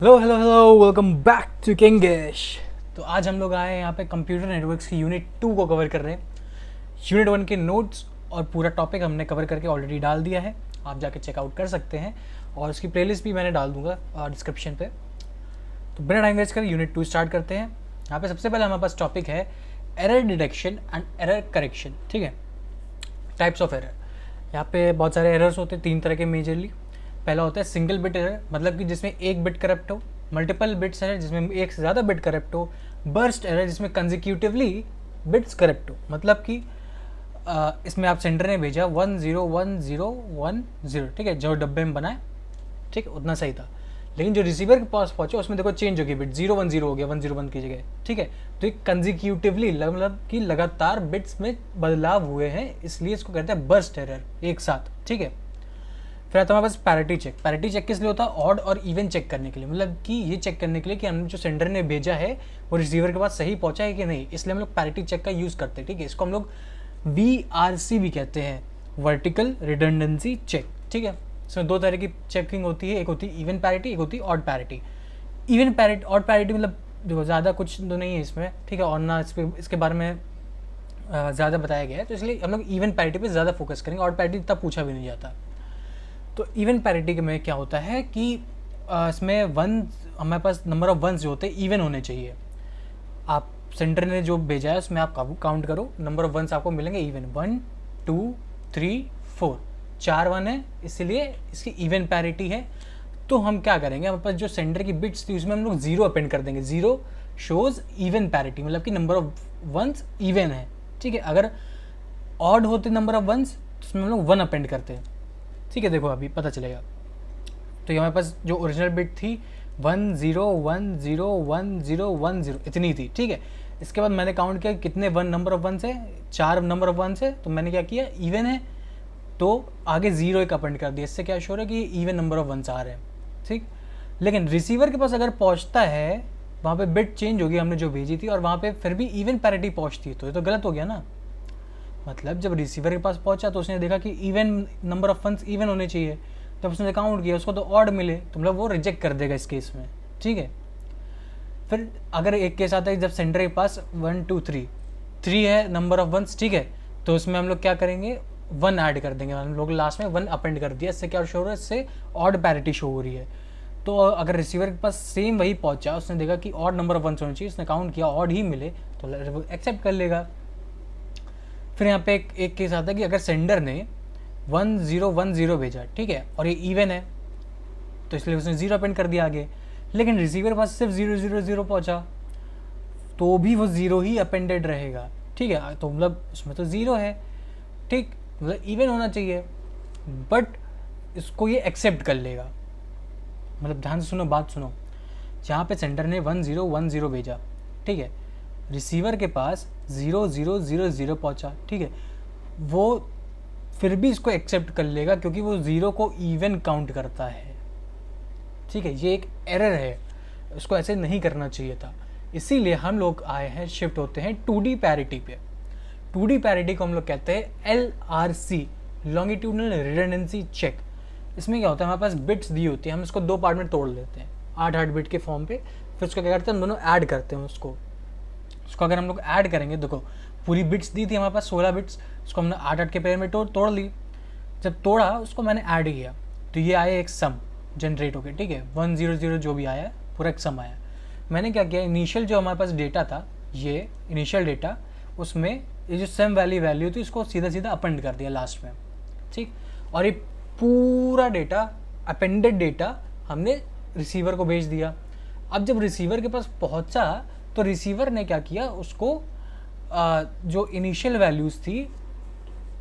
Hello hello hello, welcome back to Kingish. तो आज हम लोग आए हैं यहाँ पे कंप्यूटर नेटवर्क्स की यूनिट 2 को कवर कर रहे हैं। यूनिट 1 के नोट्स और पूरा टॉपिक हमने कवर करके ऑलरेडी डाल दिया है, आप जाके चेकआउट कर सकते हैं और उसकी प्लेलिस्ट भी मैंने डाल दूंगा डिस्क्रिप्शन पे। तो बिना टाइम वेस्ट कर यूनिट 2 स्टार्ट करते हैं। यहाँ पे सबसे पहले हमारे पास टॉपिक है error detection and error correction. ठीक है, टाइप्स ऑफ एरर। यहाँ पे बहुत सारे एरर्स होते हैं, 3 तरह के मेजरली। पहला होता है सिंगल बिट एरर, मतलब कि जिसमें एक बिट करप्ट हो। मल्टीपल बिट्स एरर, जिसमें एक से ज़्यादा बिट करप्ट हो। बर्स्ट एरर, जिसमें कंजिक्यूटिवली बिट्स करप्ट हो, मतलब कि इसमें आप सेंटर ने भेजा 101010, ठीक है, जो डब्बे में बना है, ठीक है, उतना सही था। लेकिन जो रिसीवर के पास पहुंचे उसमें देखो चेंज हो गई, बिट 010 हो गया 101 की जगह। ठीक है, तो ये कंजिक्यूटिवली मतलब कि लगातार बिट्स में बदलाव हुए हैं, इसलिए इसको कहते हैं बर्स्ट एरर एक साथ। ठीक है, फिर आता है हमारे पास पैरिटी चेक। पैरिटी चेक किस लिए होता है? ऑड और इवन चेक करने के लिए, मतलब कि ये चेक करने के लिए कि हमने जो सेंडर ने भेजा है वो रिसीवर के पास सही पहुंचा है कि नहीं, इसलिए हम लोग पैरिटी चेक का यूज़ करते हैं। ठीक है, इसको हम लोग VRC भी कहते हैं, वर्टिकल रिडंडेंसी चेक। ठीक है, इसमें 2 तरह की चेकिंग होती है, एक होती है इवन पैरिटी, एक होती है odd parity. Even parity, odd parity मतलब देखो ज़्यादा कुछ तो नहीं है इसमें, ठीक है, और ना इसके बारे में ज़्यादा बताया गया है, तो इसलिए हम लोग इवन पैरिटी पे ज़्यादा फोकस करेंगे। ऑड पैरिटी इतना पूछा भी नहीं जाता। तो इवन पैरिटी में क्या होता है कि इसमें हमारे पास नंबर ऑफ वंस जो होते हैं इवन होने चाहिए। आप सेंटर ने जो भेजा है उसमें आप काउंट करो, नंबर ऑफ वंस आपको मिलेंगे इवन 1 2 3 4, 4 1 है, इसलिए इसकी इवन पैरिटी है। तो हम क्या करेंगे, हमारे पास जो सेंटर की बिट्स थी उसमें हम लोग 0 अपेंड कर देंगे। 0 शोज इवन पैरिटी, मतलब कि नंबर ऑफ वंस इवन है। ठीक है, अगर ऑड होते नंबर ऑफ वंस तो उसमें हम लोग 1 अपेंड करते हैं। ठीक है, देखो अभी पता चलेगा। तो ये हमारे पास जो ओरिजिनल बिट थी 10101010 इतनी थी। ठीक है, इसके बाद मैंने काउंट किया कितने नंबर ऑफ वंस है, 4 नंबर ऑफ वंस है, तो मैंने क्या किया, इवन है तो आगे 0 एक अपेंड कर दिया। इससे क्या शो रहा है कि इवन नंबर ऑफ वंस आ रहे हैं। ठीक, लेकिन रिसीवर के पास अगर पहुंचता है, वहाँ पे बिट चेंज होगी हमने जो भेजी थी, और वहाँ पे फिर भी इवन पैरिटी पहुंचती है, तो ये तो गलत हो गया ना। मतलब जब रिसीवर के पास पहुंचा तो उसने देखा कि even number of funds even होने चाहिए, जब उसने काउंट किया उसको तो ऑड मिले, तो मतलब वो रिजेक्ट कर देगा इस केस में। ठीक है, फिर अगर एक केस आता है जब सेंटर के पास 1 2 3 है नंबर ऑफ वंस, ठीक है, तो उसमें हम लोग क्या करेंगे, 1 ऐड कर देंगे। हम लोग लास्ट में 1 अपेंड कर दिया, इससे क्या शो हो रहा है, इससे ऑड पैरिटी शो हो रही है। तो अगर रिसीवर के पास सेम वही पहुंचा, उसने देखा कि ऑड नंबर ऑफ वंस होने चाहिए, उसने काउंट किया ऑड ही मिले, तो एक्सेप्ट कर लेगा। फिर यहाँ पे एक केस आता है कि अगर सेंडर ने 1010 भेजा, ठीक है, और ये इवन है, तो इसलिए उसने 0 अपेंड कर दिया आगे। लेकिन रिसीवर के पास सिर्फ 000 पहुंचा, तो भी वो 0 ही अपेंडेड रहेगा। ठीक है, तो मतलब उसमें तो 0 है, ठीक, मतलब इवन होना चाहिए, बट इसको ये एक्सेप्ट कर लेगा। मतलब ध्यान से सुनो, बात सुनो। जहाँ पे सेंडर ने 1010 भेजा, ठीक है, रिसीवर के पास 0000 पहुंचा, ठीक है, वो फिर भी इसको एक्सेप्ट कर लेगा क्योंकि वो 0 को इवन काउंट करता है। ठीक है, ये एक एरर है, उसको ऐसे नहीं करना चाहिए था। इसीलिए हम लोग आए हैं, शिफ्ट होते हैं 2D पैरिटी पे। 2D पैरिटी को हम लोग कहते हैं LRC, लॉन्गिट्यूडनल रिडंडेंसी चेक। इसमें क्या होता है, हमारे पास बिट्स दी होती है, हम इसको 2 पार्ट में तोड़ लेते हैं 8 बिट के फॉर्म पे। फिर उसको क्या करते हैं, हम दोनों ऐड करते हैं उसको अगर हम लोग ऐड करेंगे, देखो पूरी बिट्स दी थी हमारे पास 16 बिट्स, उसको हमने 8 के पेयर में तोड़ ली। जब तोड़ा उसको मैंने ऐड किया, तो ये आया एक सम जनरेट होके। ठीक है, 100 जो भी आया पूरा एक सम आया। मैंने क्या किया, इनिशियल जो हमारे पास डेटा था, ये इनिशियल डेटा, उसमें ये जो सम वाली वैल्यू थी उसको सीधा सीधा अपेंड कर दिया लास्ट में। ठीक, और ये पूरा डेटा, अपेंडेड डेटा, हमने रिसीवर को भेज दिया। अब जब रिसीवर के पास पहुंचा तो रिसीवर ने क्या किया, उसको जो इनिशियल वैल्यूज़ थी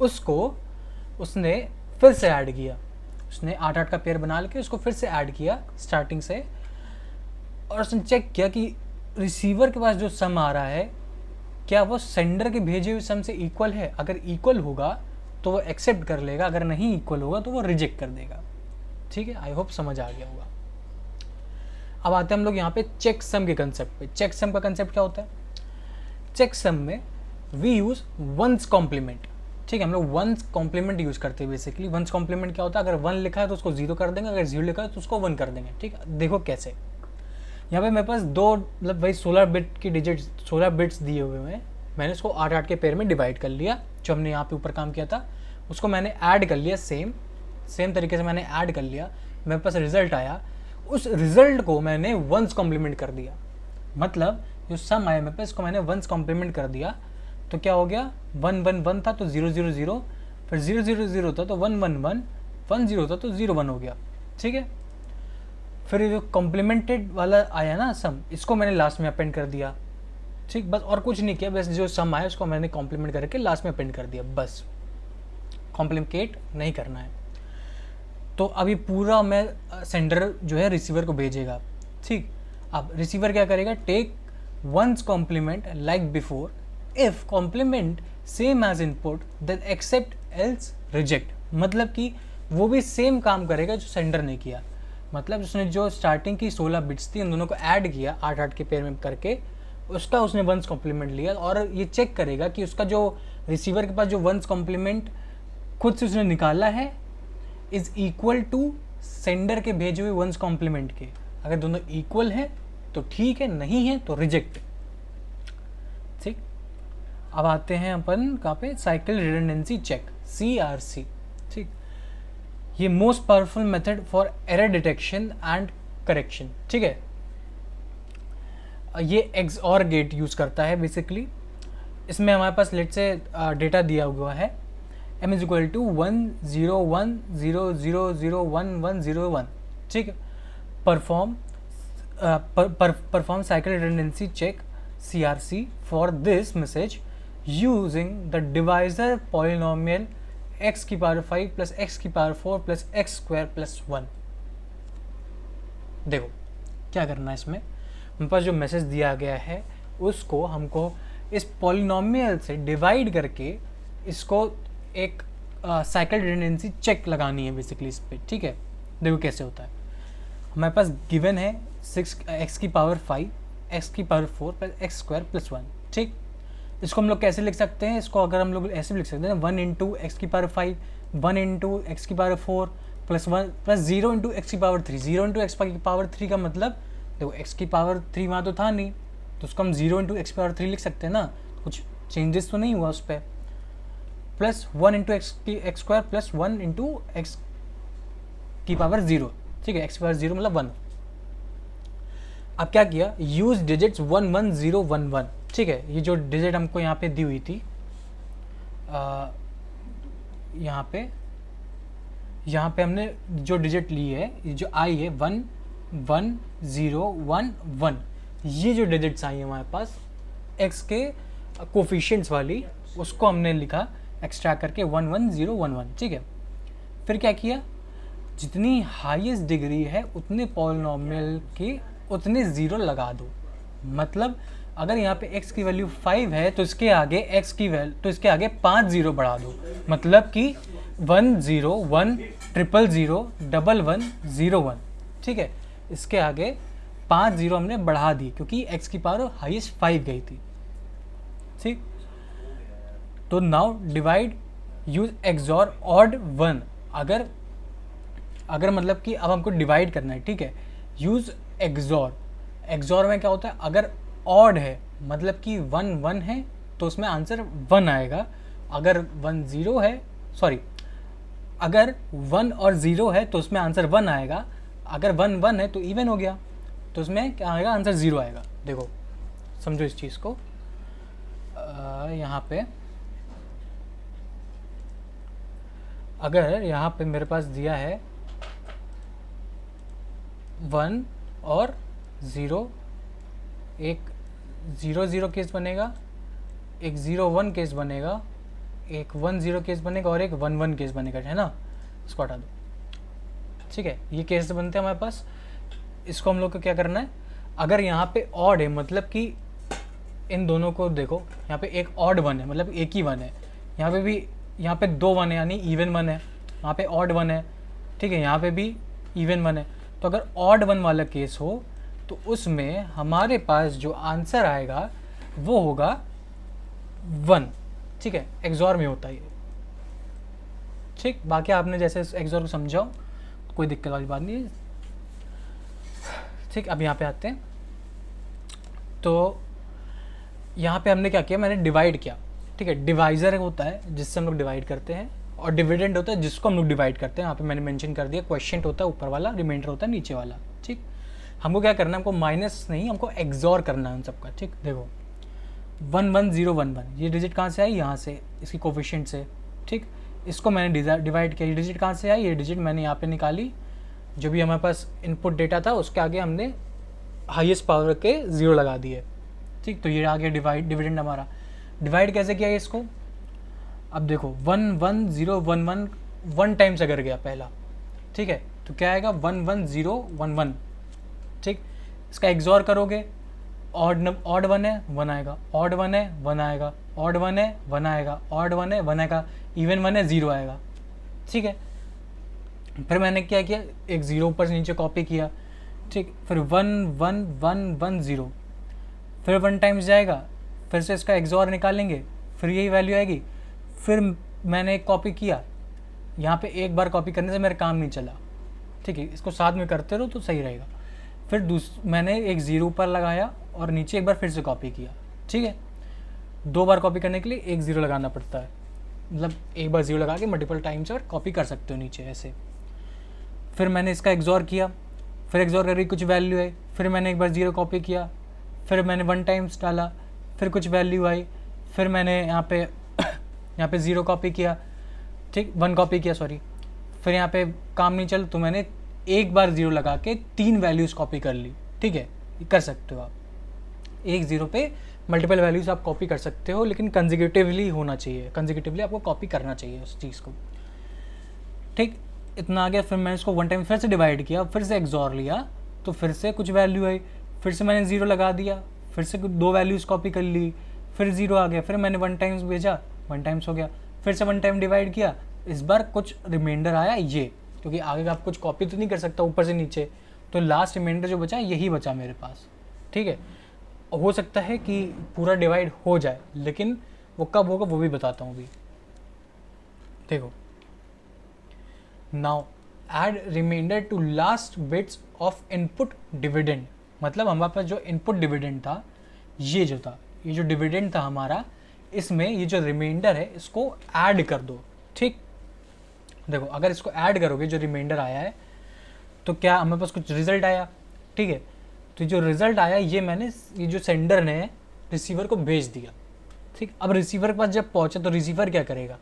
उसको उसने फिर से ऐड किया। उसने 8 का पेयर बना के उसको फिर से ऐड किया स्टार्टिंग से, और उसने चेक किया कि रिसीवर के पास जो सम आ रहा है क्या वो सेंडर के भेजे हुए सम से इक्वल है। अगर इक्वल होगा तो वो एक्सेप्ट कर लेगा, अगर नहीं इक्वल होगा तो वो रिजेक्ट कर देगा। ठीक है, आई होप समझ आ गया होगा। अब आते हैं हम लोग यहाँ पे चेक सम के कंसेप्ट पे। चेक सम का कंसेप्ट क्या होता है, चेक सम में वी यूज वंस कॉम्प्लीमेंट। ठीक है, हम लोग वंस कॉम्प्लीमेंट यूज करते हैं बेसिकली। वंस कॉम्प्लीमेंट क्या होता है, अगर 1 लिखा है तो उसको 0 कर देंगे, अगर 0 लिखा है तो उसको 1 कर देंगे। ठीक है, देखो कैसे। यहाँ पे मेरे पास दो मतलब वही 16 बिट की डिजिट 16 बिट्स दिए हुए हैं, मैंने उसको 8-8 के पेयर में डिवाइड कर लिया। जो हमने यहाँ पे ऊपर काम किया था उसको मैंने ऐड कर लिया, सेम तरीके से मैंने ऐड कर लिया, मेरे पास रिजल्ट आया। उस रिजल्ट को मैंने वंस कॉम्प्लीमेंट कर दिया, मतलब जो सम आया मेरे पास इसको मैंने वंस कॉम्प्लीमेंट कर दिया। तो क्या हो गया, 1 1 1 था तो 0 0 0, फिर 0 0 0 था तो 1 1 1, 1 0 था तो 0 1 हो गया। ठीक है, फिर ये जो कॉम्प्लीमेंटेड वाला आया ना सम, इसको मैंने लास्ट में अपेंड कर दिया। ठीक, बस और कुछ नहीं किया, बस जो सम आया उसको मैंने कॉम्प्लीमेंट करके लास्ट में अपेंड कर दिया, बस कॉम्प्लिकेट नहीं करना है। तो अभी पूरा मैं सेंडर जो है रिसीवर को भेजेगा। ठीक, अब रिसीवर क्या करेगा, take ones complement like before, if complement same as input then accept else reject. मतलब कि वो भी सेम काम करेगा जो सेंडर ने किया, मतलब उसने जो स्टार्टिंग की 16 बिट्स थी उन दोनों को ऐड किया 8-8 के पेयर में करके, उसका उसने वंस कॉम्प्लीमेंट लिया और ये चेक करेगा कि उसका जो रिसीवर के पास जो वंस कॉम्प्लीमेंट खुद से उसने निकाला है इज इक्वल टू सेंडर के भेजे हुए वंस कॉम्प्लीमेंट के। अगर दोनों इक्वल है तो ठीक है, नहीं है तो रिजेक्ट। ठीक, अब आते हैं अपन कहाँ पे, साइकिल रिडंडेंसी चेक, CRC। ठीक, ये most powerful method for error detection and correction. ठीक है, ये XOR गेट यूज करता है बेसिकली। इसमें हमारे पास लेट से डेटा दिया हुआ है m इज इक्वल टू 1 0 1 0 0 0 1 1 0 1। ठीक, perform cyclic redundancy check CRC for this message using the divisor polynomial x की पावर 5 प्लस x की power 4 plus x square plus 1। देखो क्या करना है, इसमें हमारे पास जो मैसेज दिया गया है उसको हमको इस पॉलिनोमियल से डिवाइड करके इसको एक साइकिल रिडंडेंसी चेक लगानी है बेसिकली इस पे। ठीक है, देखो कैसे होता है। हमारे पास गिवन है 6x की पावर 5 x की power 4 plus x square plus 1। ठीक, इसको हम लोग कैसे लिख सकते हैं, इसको अगर हम लोग ऐसे भी लिख सकते हैं 1 इंटू एक्स की पावर 5 1 इंटू एक्स की power 4 plus 1 plus 0 into x की पावर 3। 0 इंटू एक्स की पावर 3 का मतलब देखो एक्स की पावर 3 वहाँ तो था नहीं, तो उसको हम 0 इंटू एक्स की पावर 3 लिख सकते हैं ना, कुछ चेंजेस तो नहीं हुआ उस पर। Plus 1 into x square plus 1 into x की पावर 0। ठीक है, एक्स की पावर 0 मतलब 1। अब क्या किया, यूज डिजिट्स 1 1 0 1 1। ठीक है, ये जो डिजिट हमको यहाँ पे दी हुई थी, यहाँ पे हमने जो डिजिट ली है, ये जो आई है 1 1 0 1 1, ये जो डिजिट्स आई है हमारे पास x के कोफिशिएंट्स वाली, उसको हमने लिखा एक्सट्रैक्ट करके 1 1 0 1 1। ठीक है, फिर क्या किया, जितनी हाईएस्ट डिग्री है उतने पॉलिनोमियल के उतने ज़ीरो लगा दो। मतलब अगर यहाँ पे x की वैल्यू 5 है तो इसके आगे x की वैल्यू, तो इसके आगे 5 ज़ीरो बढ़ा दो, मतलब कि 1 0 1 0 0 1 1 0 1। ठीक है, इसके आगे 5 ज़ीरो हमने बढ़ा दी क्योंकि x की पावर हाईएस्ट 5 गई थी। ठीक, तो now divide use XOR odd 1। अगर मतलब कि अब हमको डिवाइड करना है। ठीक है, यूज XOR में क्या होता है, अगर ऑड है मतलब कि 1 1 है तो उसमें आंसर 1 आएगा। अगर 1 0 है, सॉरी, अगर 1 और 0 है तो उसमें आंसर 1 आएगा। अगर 1 1 है तो इवन हो गया, तो उसमें क्या आएगा, आंसर 0 आएगा। देखो समझो इस चीज़ को। यहाँ पे अगर यहाँ पे मेरे पास दिया है 1 और 0, एक 0 0 केस बनेगा, एक 0 1 केस बनेगा, एक 1 0 केस बनेगा और एक 1 1 केस बनेगा, है ना। इसको हटा दो। ठीक है, ये केस बनते हैं हमारे पास। इसको हम लोग को क्या करना है, अगर यहाँ पे ऑड है मतलब कि इन दोनों को देखो, यहाँ पे एक ऑड 1 है मतलब एक ही 1 है, यहाँ पे भी, यहाँ पे 2 1 है यानी इवन 1 है, यहाँ पे ऑड 1 है। ठीक है, यहाँ पे भी इवन 1 है। तो अगर ऑड 1 वाला केस हो तो उसमें हमारे पास जो आंसर आएगा वो होगा 1। ठीक है, XOR में होता है ये। ठीक, बाकी आपने जैसे XOR को समझाओ, कोई दिक्कत वाली बात नहीं है। ठीक, अब यहाँ पे आते हैं। तो यहाँ पे हमने क्या किया, मैंने डिवाइड किया, ठीक है। डिवाइज़र होता है जिससे हम लोग डिवाइड करते हैं, और डिविडेंड होता है जिसको हम लोग डिवाइड करते हैं। यहाँ पे मैंने मेंशन कर दिया, क्वेश्चन होता है ऊपर वाला, रिमाइंडर होता है नीचे वाला, ठीक। हमको क्या करना है, हमको माइनस नहीं, हमको एक्सॉर करना है उन सबका, ठीक। देखो 11011 ये डिजिट कहाँ से आई, यहाँ से, इसकी कोफिशिएंट से, ठीक। इसको मैंने डिवाइड किया, ये डिजिट कहाँ से आई, ये डिजिट मैंने यहाँ पे निकाली, जो भी हमारे पास इनपुट डेटा था उसके आगे हमने हाईएस्ट पावर के 0 लगा दिए, ठीक। तो ये आ गया डिविडेंड हमारा। डिवाइड कैसे किया इसको, अब देखो 11011 1 टाइम्स अगर गया पहला, ठीक है, तो क्या आएगा 11011, ठीक। इसका एक्सॉर करोगे, ऑड 1 है 1 आएगा, ऑड 1 है 1 आएगा, ऑड 1 है 1 आएगा, ऑड 1 है 1 आएगा, इवन 1 है 0 आएगा, ठीक है। फिर मैंने क्या किया, एक 0 ऊपर से नीचे कॉपी किया, ठीक। फिर 11110, फिर 1 टाइम्स जाएगा, फिर से इसका एक्सॉर निकालेंगे, फिर यही वैल्यू आएगी। फिर मैंने एक कॉपी किया, यहाँ पे एक बार कॉपी करने से मेरा काम नहीं चला, ठीक है, इसको साथ में करते रहो तो सही रहेगा। फिर मैंने एक 0 ऊपर लगाया और नीचे एक बार फिर से कॉपी किया, ठीक है। 2 बार कॉपी करने के लिए एक 0 लगाना पड़ता है, मतलब एक बार 0 लगा के मल्टीपल टाइम्स और कॉपी कर सकते हो नीचे ऐसे। फिर मैंने इसका एक्सॉर किया, फिर एक्सॉर करके कुछ वैल्यू आई, फिर मैंने एक बार 0 कॉपी किया, फिर मैंने 1 टाइम्स डाला, फिर कुछ वैल्यू आई, फिर मैंने यहाँ पे 0 कॉपी किया, ठीक, 1 कॉपी किया सॉरी। फिर यहाँ पे काम नहीं चल तो मैंने एक बार 0 लगा के 3 वैल्यूज़ कॉपी कर ली, ठीक है। कर सकते हो आप एक 0 पे मल्टीपल वैल्यूज़ आप कॉपी कर सकते हो, लेकिन कंसेक्यूटिवली होना चाहिए, कंसेक्यूटिवली आपको कॉपी करना चाहिए उस चीज़ को, ठीक। इतना आ गया। फिर मैंने इसको 1 टाइम फिर से डिवाइड किया, फिर से एक्सॉर लिया, तो फिर से कुछ वैल्यू आई, फिर से मैंने 0 लगा दिया, फिर से 2 वैल्यूज़ कॉपी कर ली, फिर 0 आ गया, फिर मैंने 1 टाइम्स भेजा, 1 टाइम्स हो गया, फिर से 1 टाइम डिवाइड किया, इस बार कुछ रिमाइंडर आया ये, क्योंकि आगे का आप कुछ कॉपी तो नहीं कर सकता ऊपर से नीचे, तो लास्ट रिमाइंडर जो बचा यही बचा मेरे पास, ठीक है। हो सकता है कि पूरा डिवाइड हो जाए, लेकिन वो कब होगा वो भी बताता हूँ अभी। देखो now add remainder to last bits of input dividend, मतलब हमारे पास जो इनपुट डिविडेंड था ये जो था, ये जो डिविडेंड था हमारा, इसमें ये जो रिमाइंडर है इसको ऐड कर दो, ठीक। देखो अगर इसको ऐड करोगे जो रिमाइंडर आया है तो क्या हमारे पास कुछ रिजल्ट आया, ठीक है। तो जो रिजल्ट आया ये जो सेंडर ने रिसीवर को भेज दिया, ठीक। अब रिसीवर के पास जब पहुंचे तो रिसीवर क्या करेगा,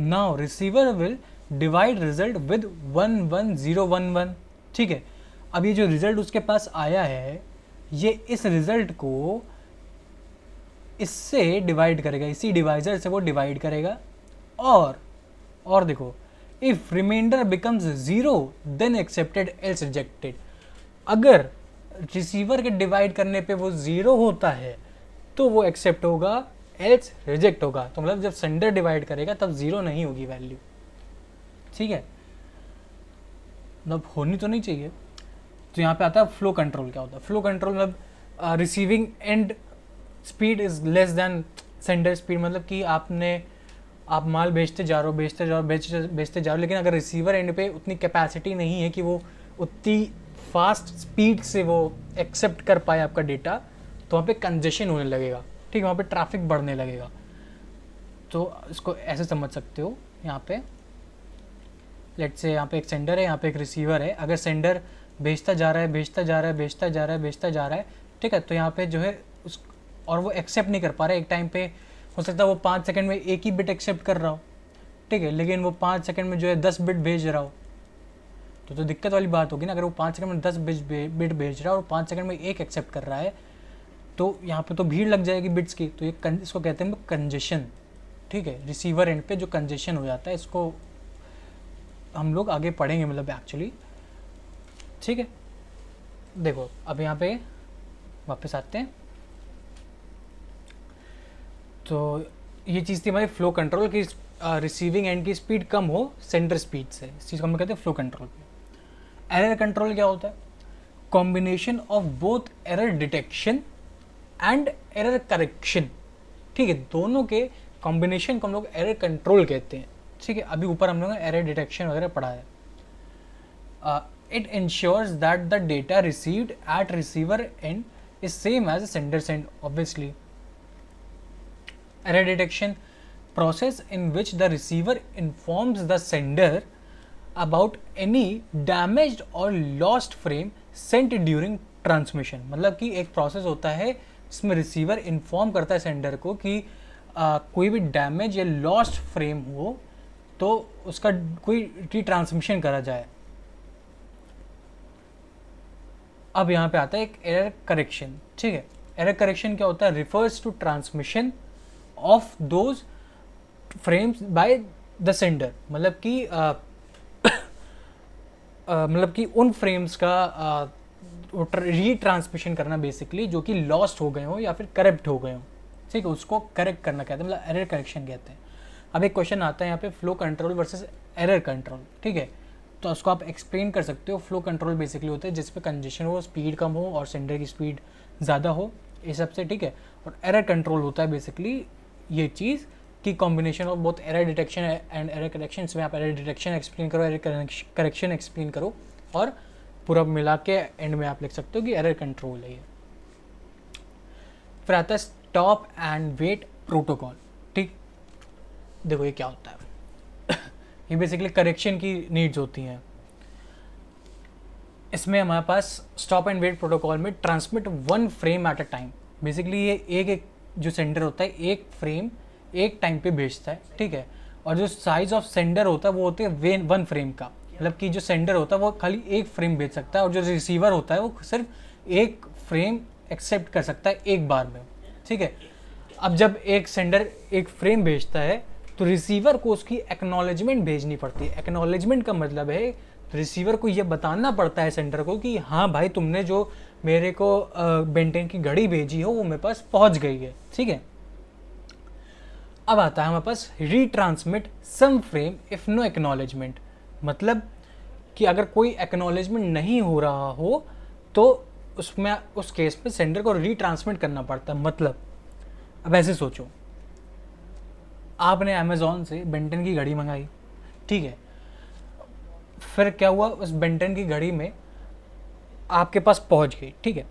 now receiver will divide result with 11011, ठीक है। अब ये जो रिजल्ट उसके पास आया है ये इस रिजल्ट को इससे डिवाइड करेगा, इसी डिवाइजर से वो डिवाइड करेगा। और देखो if remainder becomes 0 then accepted else rejected, अगर रिसीवर के डिवाइड करने पे वो 0 होता है तो वो एक्सेप्ट होगा, एल्स रिजेक्ट होगा। तो मतलब जब सेंडर डिवाइड करेगा तब 0 नहीं होगी वैल्यू, ठीक है, मतलब होनी तो नहीं चाहिए। तो यहाँ पे आता है फ्लो कंट्रोल। क्या होता है फ्लो कंट्रोल, मतलब receiving end speed is less than sender speed, मतलब कि आप माल बेचते जा रहे हो, बेचते जा रहे हो, लेकिन अगर रिसीवर एंड पे उतनी कैपेसिटी नहीं है कि वो उतनी फास्ट स्पीड से वो एक्सेप्ट कर पाए आपका डेटा, तो वहाँ पे कंजेशन होने लगेगा, ठीक है, वहाँ पे ट्रैफिक बढ़ने लगेगा। तो इसको ऐसे समझ सकते हो, यहाँ पे लेट्स से यहाँ पे एक सेंडर है, यहाँ पे एक रिसीवर है। अगर सेंडर बेचता जा रहा है, ठीक है, तो यहाँ पे जो है और वो एक्सेप्ट नहीं कर पा रहा है, एक टाइम पे हो सकता है वो 5 सेकंड में एक ही बिट एक्सेप्ट कर रहा हो, ठीक है, लेकिन वो 5 सेकंड में जो है 10 बिट भेज रहा हो, तो दिक्कत वाली बात होगी ना। अगर वो 5 सेकंड में 10 बिट भेज रहा है और 5 सेकंड में एक एक्सेप्ट कर रहा है, तो यहाँ पे तो भीड़ लग जाएगी बिट्स की। तो ये इसको कहते हैं कंजेशन, ठीक है, रिसीवर एंड पे जो कंजेशन हो जाता है, इसको हम लोग आगे पढ़ेंगे, मतलब एक्चुअली, ठीक है। देखो अब यहाँ पे वापस आते हैं, तो ये चीज़ थी हमारी फ्लो कंट्रोल की, रिसीविंग एंड की स्पीड कम हो सेंडर स्पीड से, इस चीज़ को हम कहते हैं फ्लो कंट्रोल। एरर कंट्रोल क्या होता है, combination of both error detection and error correction, ठीक है, दोनों के कॉम्बिनेशन को हम लोग एरर कंट्रोल कहते हैं, ठीक है। अभी ऊपर हम लोगों ने एरर डिटेक्शन वगैरह पढ़ा है। It ensures that the data received at receiver and is same as a sender send, obviously. Error detection process in which the receiver informs the sender about any damaged or lost frame sent during transmission. मतलब कि एक process होता है जिसमें receiver inform करता है sender को कि कोई भी डैमेज या लॉस्ट फ्रेम हो तो उसका कोई रीट्रांसमिशन करा जाए. अब यहाँ पे आता है एक एरर करेक्शन. ठीक है, एरर करेक्शन क्या होता है? Refers to transmission of those frames by the sender. मतलब कि उन फ्रेम्स का रीट्रांसमिशन करना बेसिकली जो कि लॉस्ट हो गए हो या फिर करप्ट हो गए हो. ठीक है, उसको करेक्ट करना कहते हैं, मतलब एरर करेक्शन कहते हैं. अब एक क्वेश्चन आता है यहाँ पे, flow control versus error control. ठीक है, तो उसको आप एक्सप्लेन कर सकते हो. फ्लो कंट्रोल बेसिकली होता है जिस पे कंजेशन हो, स्पीड कम हो और सेंडर की स्पीड ज़्यादा हो, ये सबसे. ठीक है, और एरर कंट्रोल होता है बेसिकली ये चीज़ कि combination of both error detection and error correction. इसमें आप एरर डिटेक्शन एक्सप्लेन करो, एरर करेक्शन एक्सप्लेन करो, और पूरा मिला के एंड में आप लिख सकते हो कि एरर कंट्रोल है ये. फिर आता है स्टॉप एंड वेट प्रोटोकॉल. ठीक, देखो ये क्या होता है. ये बेसिकली करेक्शन की नीड्स होती हैं. इसमें हमारे पास स्टॉप एंड वेट प्रोटोकॉल में transmit one frame at a time. Basically ये एक जो सेंडर होता है एक फ्रेम एक टाइम पे भेजता है. ठीक है, और जो साइज ऑफ सेंडर होता है वो होते हैं वन फ्रेम का. मतलब कि जो सेंडर होता है वो खाली एक फ्रेम भेज सकता है और जो रिसीवर होता है वो सिर्फ एक फ्रेम एक्सेप्ट कर सकता है एक बार में. ठीक है, अब जब एक सेंडर एक फ्रेम भेजता है तो रिसीवर को उसकी एक्नॉलेजमेंट भेजनी पड़ती है. एक्नॉलेजमेंट का मतलब है रिसीवर को ये बताना पड़ता है सेंडर को कि हाँ भाई तुमने जो मेरे को बेंटेन की घड़ी भेजी हो वो मेरे पास पहुंच गई है. ठीक है, अब आता है हमारे पास retransmit some frame if no acknowledgement. मतलब कि अगर कोई एक्नॉलेजमेंट नहीं हो रहा हो तो उसमें उस केस में सेंडर को रीट्रांसमिट करना पड़ता है. मतलब अब ऐसे सोचो, आपने अमेज़ॉन से बेंटन की घड़ी मंगाई. ठीक है, फिर क्या हुआ, उस बेंटन की घड़ी में आपके पास पहुंच गई. ठीक है,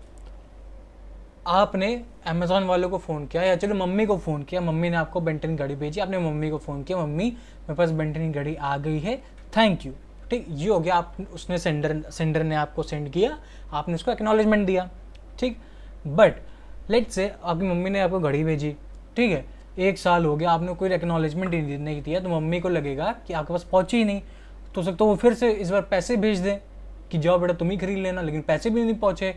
आपने अमेज़ॉन वालों को फ़ोन किया या चलो मम्मी को फ़ोन किया, मम्मी ने आपको बेंटन की घड़ी भेजी, आपने मम्मी को फ़ोन किया, मम्मी मेरे पास बेंटन की घड़ी आ गई है, थैंक यू. ठीक, ये हो गया. आप उसने सेंडर ने आपको सेंड किया, आपने उसको एक्नॉलेजमेंट दिया. ठीक, बट लेट्स से आपकी मम्मी ने आपको घड़ी भेजी. ठीक है, 1 साल हो गया, आपने कोई एक्नॉलेजमेंट नहीं दिया, तो मम्मी को लगेगा कि आपके पास पहुंची ही नहीं. तो सकता वो फिर से इस बार पैसे भेज दें कि जाओ बेटा तुम ही खरीद लेना, लेकिन पैसे भी नहीं पहुंचे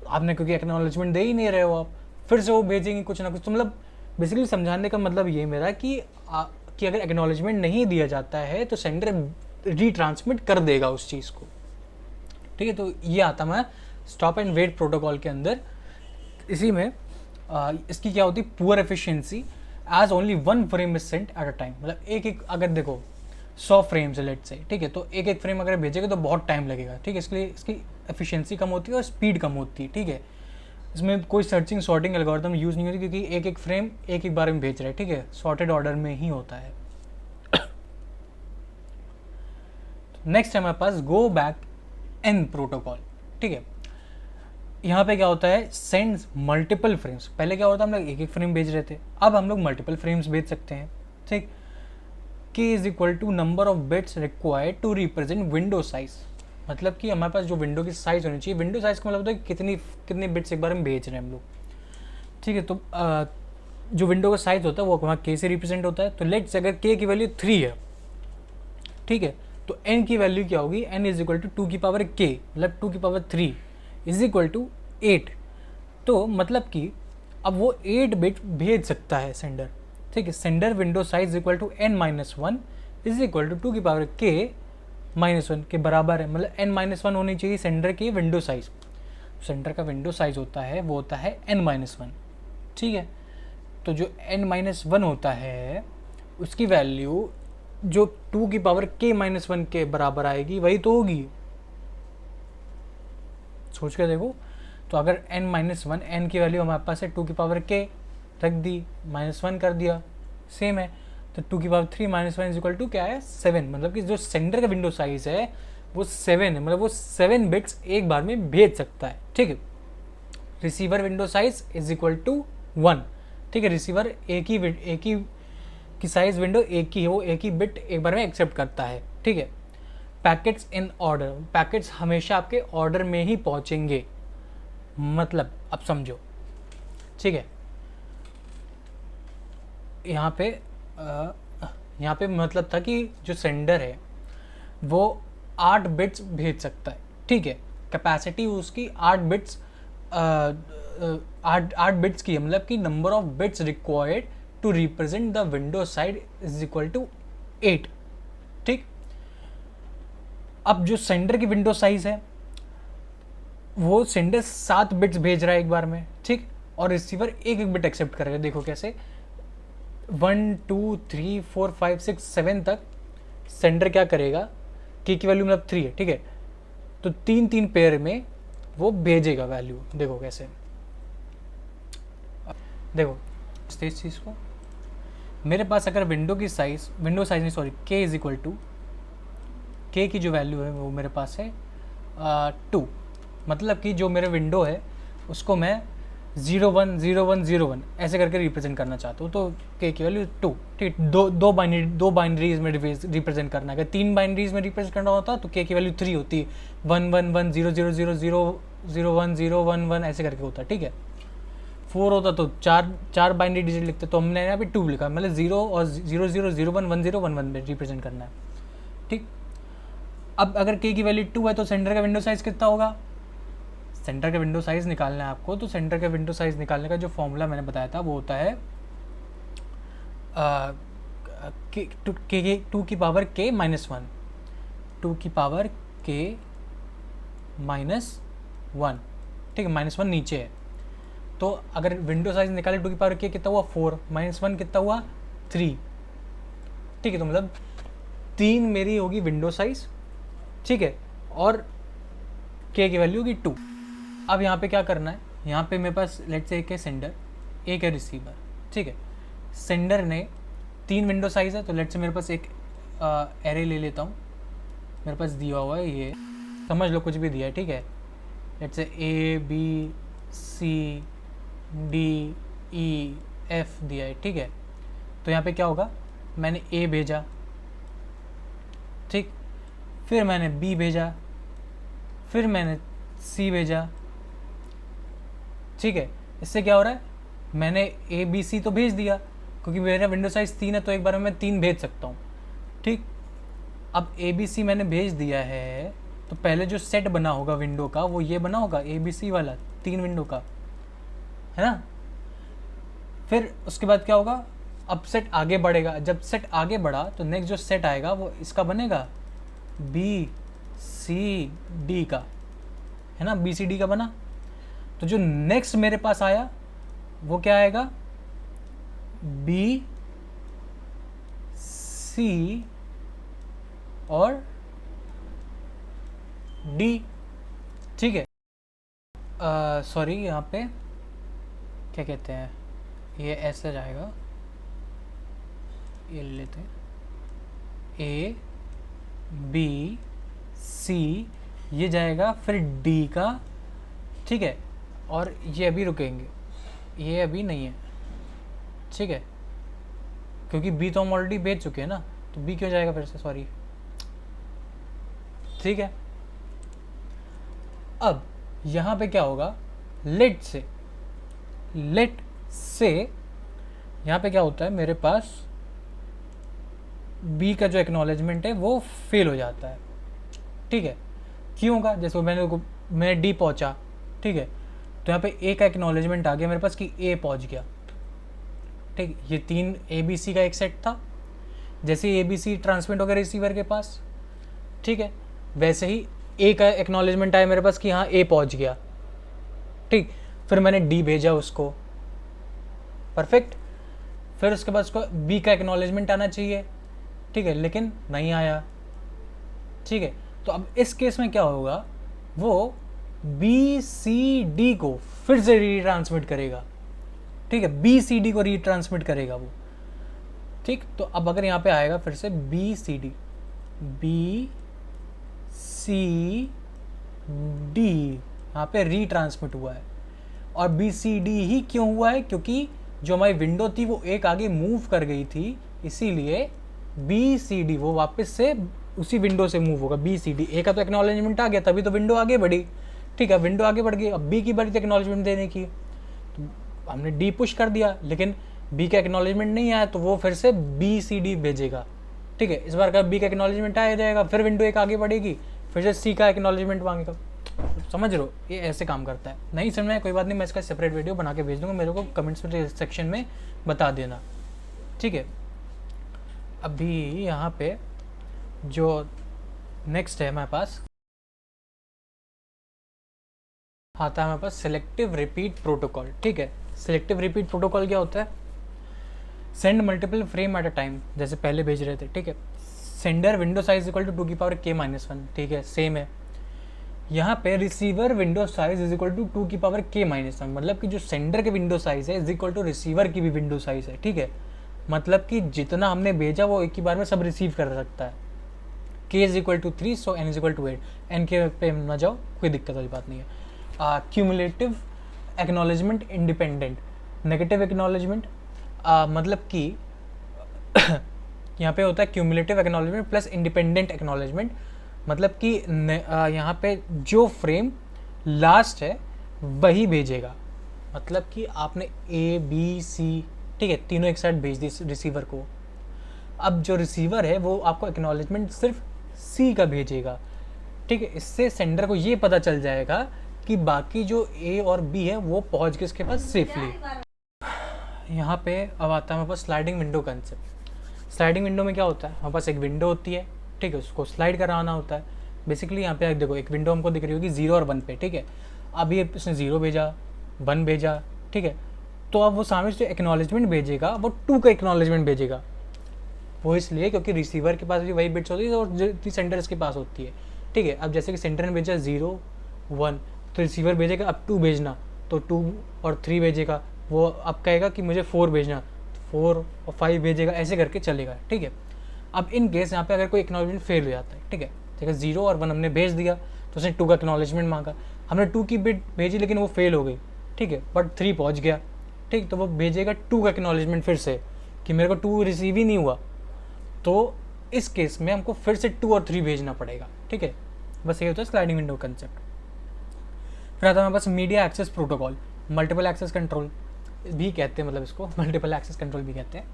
आपने, क्योंकि एक्नॉलेजमेंट दे ही नहीं रहे हो आप. फिर से वो भेजेंगे कुछ ना कुछ. तो मतलब बेसिकली समझाने का मतलब ये मेरा कि अगर एक्नॉलेजमेंट नहीं दिया जाता है तो सेंडर रीट्रांसमिट कर देगा उस चीज़ को. ठीक है, तो ये आता मैं स्टॉप एंड वेट प्रोटोकॉल के अंदर. इसी में इसकी क्या होती है, poor efficiency as only one frame is sent at a time. मतलब एक अगर देखो 100 फ्रेम्स है लेट से. ठीक है, तो एक फ्रेम अगर भेजेगा तो बहुत टाइम लगेगा. ठीक है, इसलिए इसकी एफिशिएंसी कम होती है और स्पीड कम होती है. ठीक है, इसमें कोई सर्चिंग सॉर्टिंग एल्गोरिथम यूज़ नहीं होती क्योंकि एक फ्रेम एक बार में भेज रहा है. ठीक है, सॉर्टेड ऑर्डर में ही होता है. नेक्स्ट है हमारे पास गो बैक एन प्रोटोकॉल. ठीक है, यहाँ पे क्या होता है, सेंड्स मल्टीपल फ्रेम्स. पहले क्या होता है, हम लोग एक फ्रेम भेज रहे थे, अब हम लोग मल्टीपल फ्रेम्स भेज सकते हैं. ठीक, K is equal to number of bits required to represent window size. मतलब कि हमारे पास जो विंडो की साइज होनी चाहिए, विंडो साइज का मतलब होता है कितनी बिट्स एक बार में भेज रहे हैं हम लोग. ठीक है, तो जो विंडो का साइज होता है वो वहाँ K से रिप्रेजेंट होता है. तो लेट्स अगर K की वैल्यू 3 है, ठीक है, तो N की वैल्यू क्या होगी, N इज इक्वल टू 2 की पावर K, मतलब 2 की पावर 3 इज इक्वल टू 8. तो मतलब कि अब वो 8 बिट भेज सकता है सेंडर. ठीक है, sender window size equal to N-1 is equal to 2 की पावर K-1 के बराबर है. मतलब N-1 होनी चाहिए सेंडर की विंडो साइज. सेंडर का विंडो साइज होता है वो होता है N-1. ठीक है, तो जो N-1 होता है उसकी वैल्यू जो 2 की पावर K-1 के बराबर आएगी वही तो होगी. सोच के देखो, तो अगर N-1 N की वैल्यू हमारे पास है 2 की पावर K रख दी, -1 कर दिया, सेम है. तो 2 की पावर 3 -1 इज इक्वल टू क्या है, 7. मतलब कि जो सेंडर का विंडो साइज है वो 7 है. मतलब वो 7 बिट्स एक बार में भेज सकता है. ठीक है, receiver window size is equal to 1, ठीक है। रिसीवर एक ही की साइज विंडो एक ही है, वो एक ही बिट एक बार में एक्सेप्ट करता है, ठीक है। पैकेट्स इन ऑर्डर, पैकेट्स हमेशा आपके ऑर्डर में ही पहुंचेंगे, मतलब अब समझो, ठीक है। यहाँ पे मतलब था कि जो सेंडर है वो 8 बिट्स भेज सकता है, ठीक है। कैपेसिटी उसकी 8 बिट्स 8 बिट्स की है, मतलब कि number of bits required to represent the window side is equal to 8, ठीक। अब जो सेंडर की विंडो साइज है वो सेंडर 7 बिट्स भेज रहा है एक बार में, ठीक। और रिसीवर एक बिट एक्सेप्ट करेगा। देखो कैसे, 1 2 3 4 5 6 7 तक सेंडर क्या करेगा, के की वैल्यू मतलब 3 है, ठीक है। तो 3 पेयर में वो भेजेगा वैल्यू। देखो कैसे, देखो इस चीज़ को, मेरे पास अगर विंडो साइज नहीं सॉरी, के इज इक्वल टू, के की जो वैल्यू है वो मेरे पास है 2, मतलब कि जो मेरा विंडो है उसको मैं 0 1 0 1 0 1 ऐसे करके रिप्रेजेंट करना चाहता हूँ। तो के की वैल्यू 2, ठीक। दो बाइनरीज में रिप्रेजेंट करना है। अगर 3 बाइनरीज में रिप्रेजेंट करना होता तो के की वैल्यू 3 होती, 1 1 1 0 0 0 0 0 1 0 1 1 ऐसे करके होता, ठीक है। 4 होता तो चार बाइनरी डिजिट लिखते, तो हमने यहाँ पे 2 लिखा, मतलब 0 और 0 0 0 1 1 0 1 1 में रिप्रेजेंट करना है, ठीक। अब अगर के की वैल्यू 2 है तो सेंटर का विंडो साइज कितना होगा, सेंटर का विंडो साइज निकालना है आपको। तो सेंटर का विंडो साइज निकालने का जो फॉर्मूला मैंने बताया था वो होता है 2 की पावर k माइनस 1, 2 की पावर k माइनस 1, ठीक है। -1 नीचे है, तो अगर विंडो साइज निकाले 2 की पावर k कितना हुआ 4, -1 कितना हुआ 3, ठीक है। तो मतलब 3 मेरी होगी विंडो साइज, ठीक है, और k की वैल्यू होगी 2। अब यहाँ पे क्या करना है, यहाँ पे मेरे पास लेट्स से एक है सेंडर, एक है रिसीवर, ठीक है। सेंडर ने 3 विंडो साइज है, तो लेट्स से मेरे पास एक एरे ले लेता हूँ। मेरे पास दिया हुआ है ये, समझ लो कुछ भी दिया है, ठीक है। Let's say A B C D E F दिया है, ठीक है। तो यहाँ पे क्या होगा, मैंने A भेजा, ठीक, फिर मैंने B भेजा, फिर मैंने C भेजा, ठीक है। इससे क्या हो रहा है, मैंने A B C तो भेज दिया, क्योंकि मेरा विंडो साइज 3 है तो एक बार में मैं 3 भेज सकता हूँ, ठीक। अब A B C मैंने भेज दिया है, तो पहले जो सेट बना होगा विंडो का वो ये बना होगा A B C वाला, 3 विंडो का, है ना। फिर उसके बाद क्या होगा, अब सेट आगे बढ़ेगा। जब सेट आगे बढ़ा तो नेक्स्ट जो सेट आएगा वो इसका बनेगा B C D का, है ना, B C D का बना। तो जो नेक्स्ट मेरे पास आया वो क्या आएगा, B C और D, ठीक है। सॉरी, यहाँ पे क्या कहते हैं, ये ऐसे जाएगा, ये ले लेते हैं A B C, ये जाएगा फिर D का, ठीक है। और ये अभी रुकेंगे, ये अभी नहीं है, ठीक है, क्योंकि B तो हम ऑलरेडी भेज चुके हैं ना, तो B क्यों जाएगा फिर से, सॉरी, ठीक है। अब यहाँ पे क्या होगा, लेट से यहाँ पे क्या होता है, मेरे पास B का जो एक्नॉलेजमेंट है वो फेल हो जाता है, ठीक है। क्यों होगा, जैसे मैंने D पहुँचा, ठीक है, तो यहाँ पे A का एक्नॉलेजमेंट आ गया मेरे पास कि A पहुँच गया, ठीक। ये 3 ABC का एक सेट था, जैसे ही ABC ट्रांसमिट हो गया रिसीवर के पास, ठीक है, वैसे ही A का एक्नॉलेजमेंट आया मेरे पास कि हाँ A पहुँच गया, ठीक। फिर मैंने D भेजा उसको, परफेक्ट। फिर उसके बाद उसको B का एक्नॉलेजमेंट आना चाहिए, ठीक है, लेकिन नहीं आया, ठीक है। तो अब इस केस में क्या होगा, वो BCD को फिर से रीट्रांसमिट करेगा, ठीक है, BCD को रीट्रांसमिट करेगा वो, ठीक। तो अब अगर यहाँ पे आएगा फिर से BCD यहाँ पे रीट्रांसमिट हुआ है, और बी सी डी ही क्यों हुआ है, क्योंकि जो हमारी विंडो थी वो एक आगे मूव कर गई थी, इसीलिए बी सी डी वो वापस से उसी विंडो से मूव होगा। बी सी डी ए का तो एक्नॉलेजमेंट आ गया, तभी तो विंडो आगे बढ़ी। ठीक है, विंडो आगे बढ़ गई, अब बी की बारी एक्नॉलेजमेंट देने की, तो हमने डी पुश कर दिया, लेकिन बी का एक्नॉलेजमेंट नहीं आया तो वो फिर से बी सी डी भेजेगा। ठीक है, इस बार का बी का एक्नॉलेजमेंट आ जाएगा, फिर विंडो एक आगे बढ़ेगी, फिर से सी का एक्नॉलेजमेंट मांगेगा। समझ रहे हो, ये ऐसे काम करता है। नहीं समझ में कोई बात नहीं, मैं इसका सेपरेट वीडियो बना के भेज दूंगा, मेरे को कमेंट्स सेक्शन में बता देना। ठीक है, अभी यहाँ पे जो नेक्स्ट है हमारे पास आता है हमारे पास सिलेक्टिव रिपीट प्रोटोकॉल। ठीक है, सिलेक्टिव रिपीट प्रोटोकॉल क्या होता है? Send multiple frame at a time, जैसे पहले भेज रहे थे। ठीक है, sender window size equal to 2 की पावर k-1। ठीक है, सेम है यहाँ पे। Receiver window size is equal to 2 की पावर k-1, मतलब कि जो सेंडर के विंडो साइज है इज इक्वल टू रिसीवर की भी विंडो साइज है। ठीक है, मतलब कि जितना हमने भेजा वो एक ही बार में सब रिसीव कर सकता है। k is equal to 3, so n is equal to 8। n के पे ना जाओ, कोई दिक्कत वाली बात नहीं है। Cumulative acknowledgement independent negative acknowledgement, मतलब कि यहाँ पे होता है cumulative acknowledgement plus independent acknowledgement, मतलब कि यहाँ पे जो फ्रेम लास्ट है वही भेजेगा। मतलब कि आपने ए बी सी, ठीक है, तीनों एक साथ भेज दी रिसीवर को। अब जो रिसीवर है वो आपको एक्नॉलेजमेंट सिर्फ सी का भेजेगा। ठीक है, इससे सेंडर को ये पता चल जाएगा कि बाकी जो ए और बी है वो पहुंच गए इसके पास सेफली। यहाँ पे अब आता है हमारे पास sliding window concept. Sliding window में क्या होता है? हमारे पास एक विंडो होती है, ठीक है, उसको स्लाइड कराना होता है। बेसिकली यहाँ पे देखो एक विंडो हमको दिख रही होगी 0 और 1 पे। ठीक है, अब ये इसने 0 भेजा, 1 भेजा। ठीक है, तो अब वो सामने जो एक्नॉलेजमेंट भेजेगा वो 2 का एक्नॉलेजमेंट भेजेगा। वो इसलिए क्योंकि रिसीवर के पास भी वही बिट्स होती है और जो सेंटर इसके पास होती है। ठीक है, अब जैसे कि सेंटर ने भेजा 0 1, तो रिसीवर भेजेगा अब 2 भेजना, तो 2 और 3 भेजेगा। वो अब कहेगा कि मुझे 4 भेजना, 4 और 5 भेजेगा, ऐसे करके चलेगा। ठीक है, अब इन केस यहाँ पे अगर कोई एक्नॉलेजमेंट फेल हो जाता है, ठीक है, जैसे 0 और 1 हमने भेज दिया तो उसने 2 का एक्नॉलेजमेंट मांगा, हमने 2 की बिट भेजी लेकिन वो फेल हो गई। ठीक है, बट 3 पहुँच गया। ठीक, तो वो भेजेगा 2 का एक्नॉलेजमेंट फिर से कि मेरे को 2 रिसीव ही नहीं हुआ, तो इस केस में हमको फिर से 2 और 3 भेजना पड़ेगा। ठीक है, बस ये होता है स्लाइडिंग विंडो कंसेप्ट। फिर आता है हमारे पास media access protocol, multiple access control भी कहते हैं, मतलब इसको मल्टीपल एक्सेस कंट्रोल भी कहते हैं।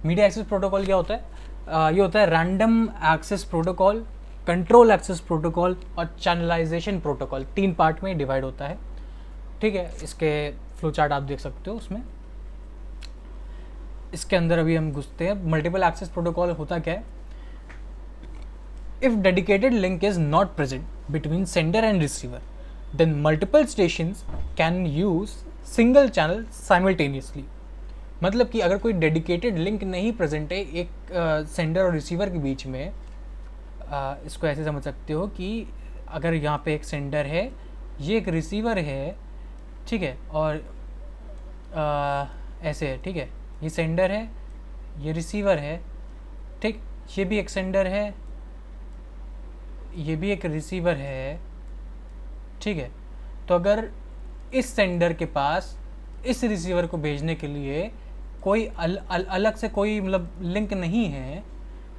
मीडिया एक्सेस प्रोटोकॉल क्या होता है? ये होता है random access protocol, control access protocol और चैनलाइजेशन प्रोटोकॉल। 3 पार्ट में डिवाइड होता है। ठीक है, इसके फ्लो चार्ट आप देख सकते हो उसमें। इसके अंदर अभी हम घुसते हैं। मल्टीपल एक्सेस प्रोटोकॉल होता क्या है? If dedicated link is not present between sender and receiver, then multiple stations can use single channel simultaneously. मतलब कि अगर कोई डेडिकेटेड लिंक नहीं प्रेजेंट है एक सेंडर और रिसीवर के बीच में, इसको ऐसे समझ सकते हो कि अगर यहाँ पे एक सेंडर है, ये एक रिसीवर है, ठीक है, और ऐसे है। ठीक है, ये सेंडर है, ये रिसीवर है, ठीक, ये भी एक सेंडर है, ये भी एक रिसीवर है। ठीक है, तो अगर इस सेंडर के पास इस रिसीवर को भेजने के लिए कोई अलग से कोई मतलब लिंक नहीं है,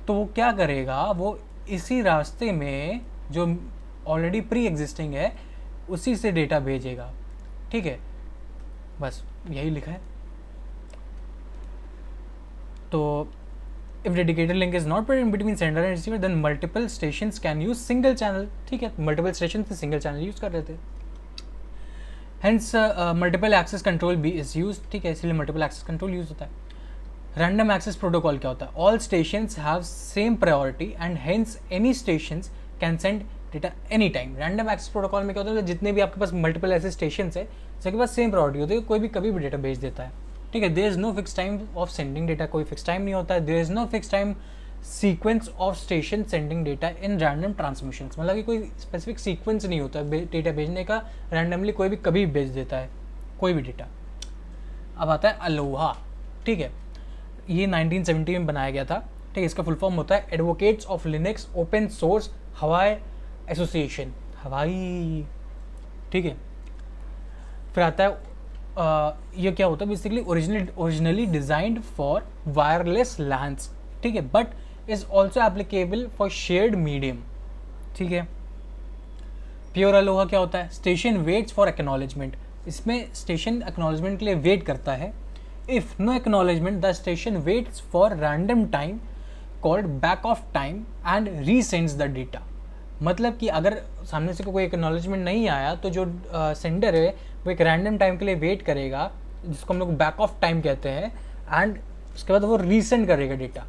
तो वो क्या करेगा? वो इसी रास्ते में जो ऑलरेडी प्री एग्जिस्टिंग है उसी से डेटा भेजेगा। ठीक है, बस यही लिखा है। तो if dedicated link is not present between sender and receiver, then multiple stations can use single channel. ठीक है, मल्टीपल स्टेशन से सिंगल चैनल यूज कर रहे थे, हेंस मल्टीपल एक्सेस कंट्रोल भी इज यूज। ठीक है, इसलिए मल्टीपल एक्सेस कंट्रोल यूज होता है। रैंडम एक्सेस प्रोटोकॉल क्या होता है? All stations have same priority and hence any stations can send data any time. Random access protocol में क्या होता है? जितने भी आपके पास मल्टीपल ऐसे स्टेशन है जिसके पास सेम प्रायोरिटी होती है, कोई भी कभी भी डेटा भेज देता है। ठीक है, there is no fix time of sending data, कोई फिक्स टाइम नहीं होता है। There is no fix time sequence of station sending data in random transmission, मतलब कि कोई स्पेसिफिक सीक्वेंस नहीं होता डेटा भेजने का, रैंडमली कोई भी कभी भेज देता है कोई भी डेटा। अब आता है अलोहा। ठीक है, ये 1970 में बनाया गया था। ठीक है, इसका फुल फॉर्म होता है advocates of Linux open source हवाई एसोसिएशन, हवाई। ठीक है, फिर आता है ये क्या होता है basically, originally designed for wireless LANs, ठीक है, but is also applicable for shared medium, ठीक है। प्योर अलोहा क्या होता है, स्टेशन वेट्स फॉर एक्नॉलेजमेंट, इसमें स्टेशन एक्नॉलेजमेंट के लिए वेट करता है। If no acknowledgement the station waits for random time called back off time and resends the data. मतलब कि अगर सामने से कोई एक्नॉलेजमेंट नहीं आया तो जो सेंडर है वो एक रैंडम टाइम के लिए वेट करेगा, जिसको हम लोग बैक ऑफ टाइम कहते हैं, एंड उसके बाद वो रीसेंड करेगा data.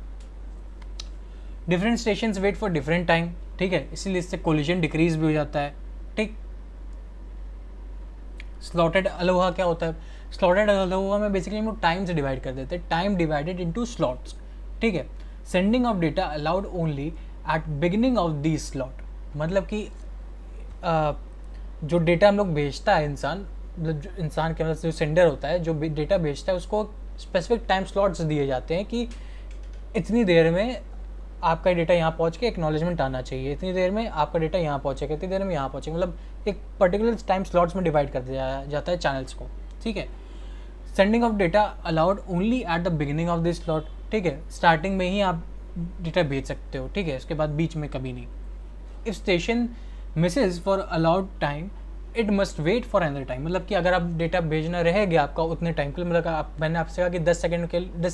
Different station wait for different time, ठीक है, इसीलिए इससे कोलिजन डिक्रीज भी हो जाता है, ठीक। स्लॉटेड अलोहा क्या होता है, स्लॉटेड अलोहा में बेसिकली हम लोग टाइम से डिवाइड कर देते हैं, टाइम डिवाइडेड इनटू स्लॉट्स, ठीक है। Sending of data allowed only at beginning of the slot, मतलब कि जो डेटा हम लोग भेजता है इंसान, मतलब जो इंसान के मतलब जो सेंडर होता है जो डेटा भेजता है उसको स्पेसिफिक टाइम स्लॉट्स दिए जाते हैं कि इतनी देर में आपका डेटा यहाँ पहुँच के एक्नॉलेजमेंट आना चाहिए, इतनी देर में आपका डेटा यहाँ पहुँचेगा, इतनी देर में यहाँ पहुँचेगा, मतलब एक पर्टिकुलर टाइम स्लॉट्स में डिवाइड कर दिया जाता है चैनल्स को, ठीक है। Sending of data allowed only at the beginning of this slot, ठीक है, स्टार्टिंग में ही आप डेटा भेज सकते हो, ठीक है, उसके बाद बीच में कभी नहीं। If station misses for allowed time it must wait for another time, मतलब कि अगर आप डेटा भेजना रह गया आपका उतने टाइम के लिए, मतलब मैंने आपसे कहा कि 10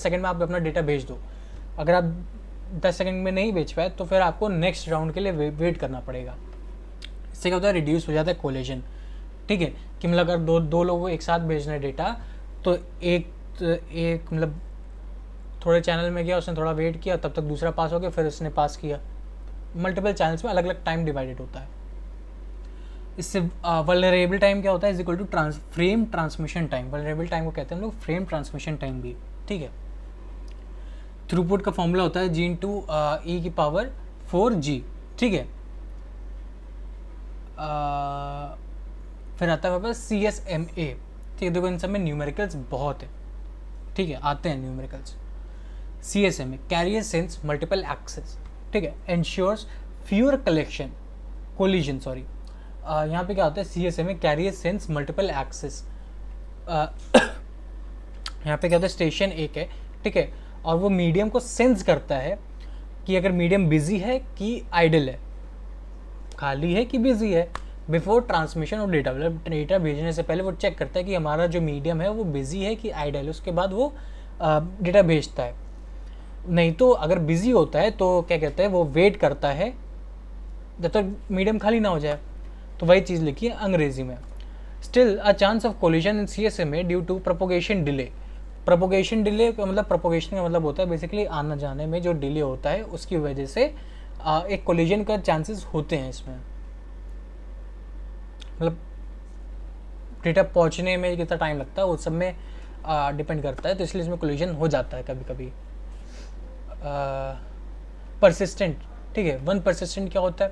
सेकंड में आप अपना डेटा भेज दो, अगर आप 10 सेकंड में नहीं भेज पाए तो फिर आपको नेक्स्ट राउंड के लिए वेट करना पड़ेगा। इससे क्या होता है, रिड्यूस हो जाता है कोलिजन, ठीक है, कि मतलब अगर दो लोगों को एक साथ भेजना है डेटा तो एक मतलब थोड़े चैनल में गया, उसने थोड़ा वेट किया, तब तक दूसरा पास हो गया, फिर उसने पास किया, मल्टीपल चैनल्स में अलग अलग टाइम डिवाइडेड होता है। इससे वल्नरेबल टाइम क्या होता है, is equal to frame transmission time, vulnerable time को कहते हैं हम लोग फ्रेम ट्रांसमिशन टाइम भी, ठीक है। थ्रूपुट का फॉर्मूला होता है जी इंटू ई की पावर 4G, ठीक है। फिर आता है वापस CSMA, ठीक है, देखो इन सब में न्यूमेरिकल्स बहुत है, ठीक है, आते हैं numericals. CSMA carrier sense multiple access, ठीक है, एंश्योर्स फ्यूअर कोलिजन, सॉरी, यहाँ पे क्या होता है, CSMA carrier sense multiple access, यहाँ पे क्या होता है, स्टेशन एक है, ठीक है, और वो मीडियम को सेंस करता है कि अगर मीडियम बिजी है कि आइडल है, खाली है कि बिजी है, बिफोर ट्रांसमिशन ऑफ डेटा, मतलब डेटा भेजने से पहले वो चेक करता है कि हमारा जो मीडियम है वो बिजी है कि आइडल है, उसके बाद वो डेटा भेजता है। नहीं तो अगर बिजी होता है तो क्या कहते हैं, वो वेट करता है जब तक मीडियम खाली ना हो जाए, तो वही चीज़ लिखी है अंग्रेजी में। Still a chance of collision in CSMA due to propagation delay, propagation delay का मतलब, प्रोपोगेशन का मतलब होता है बेसिकली आना जाने में जो डिले होता है उसकी वजह से एक कोलिजन का चांसेस होते हैं इसमें, मतलब डेटा पहुंचने में कितना टाइम लगता है उस सब में डिपेंड करता है, तो इसलिए इसमें कोलिजन हो जाता है कभी कभी। परसिस्टेंट, ठीक है, वन परसिस्टेंट क्या होता है,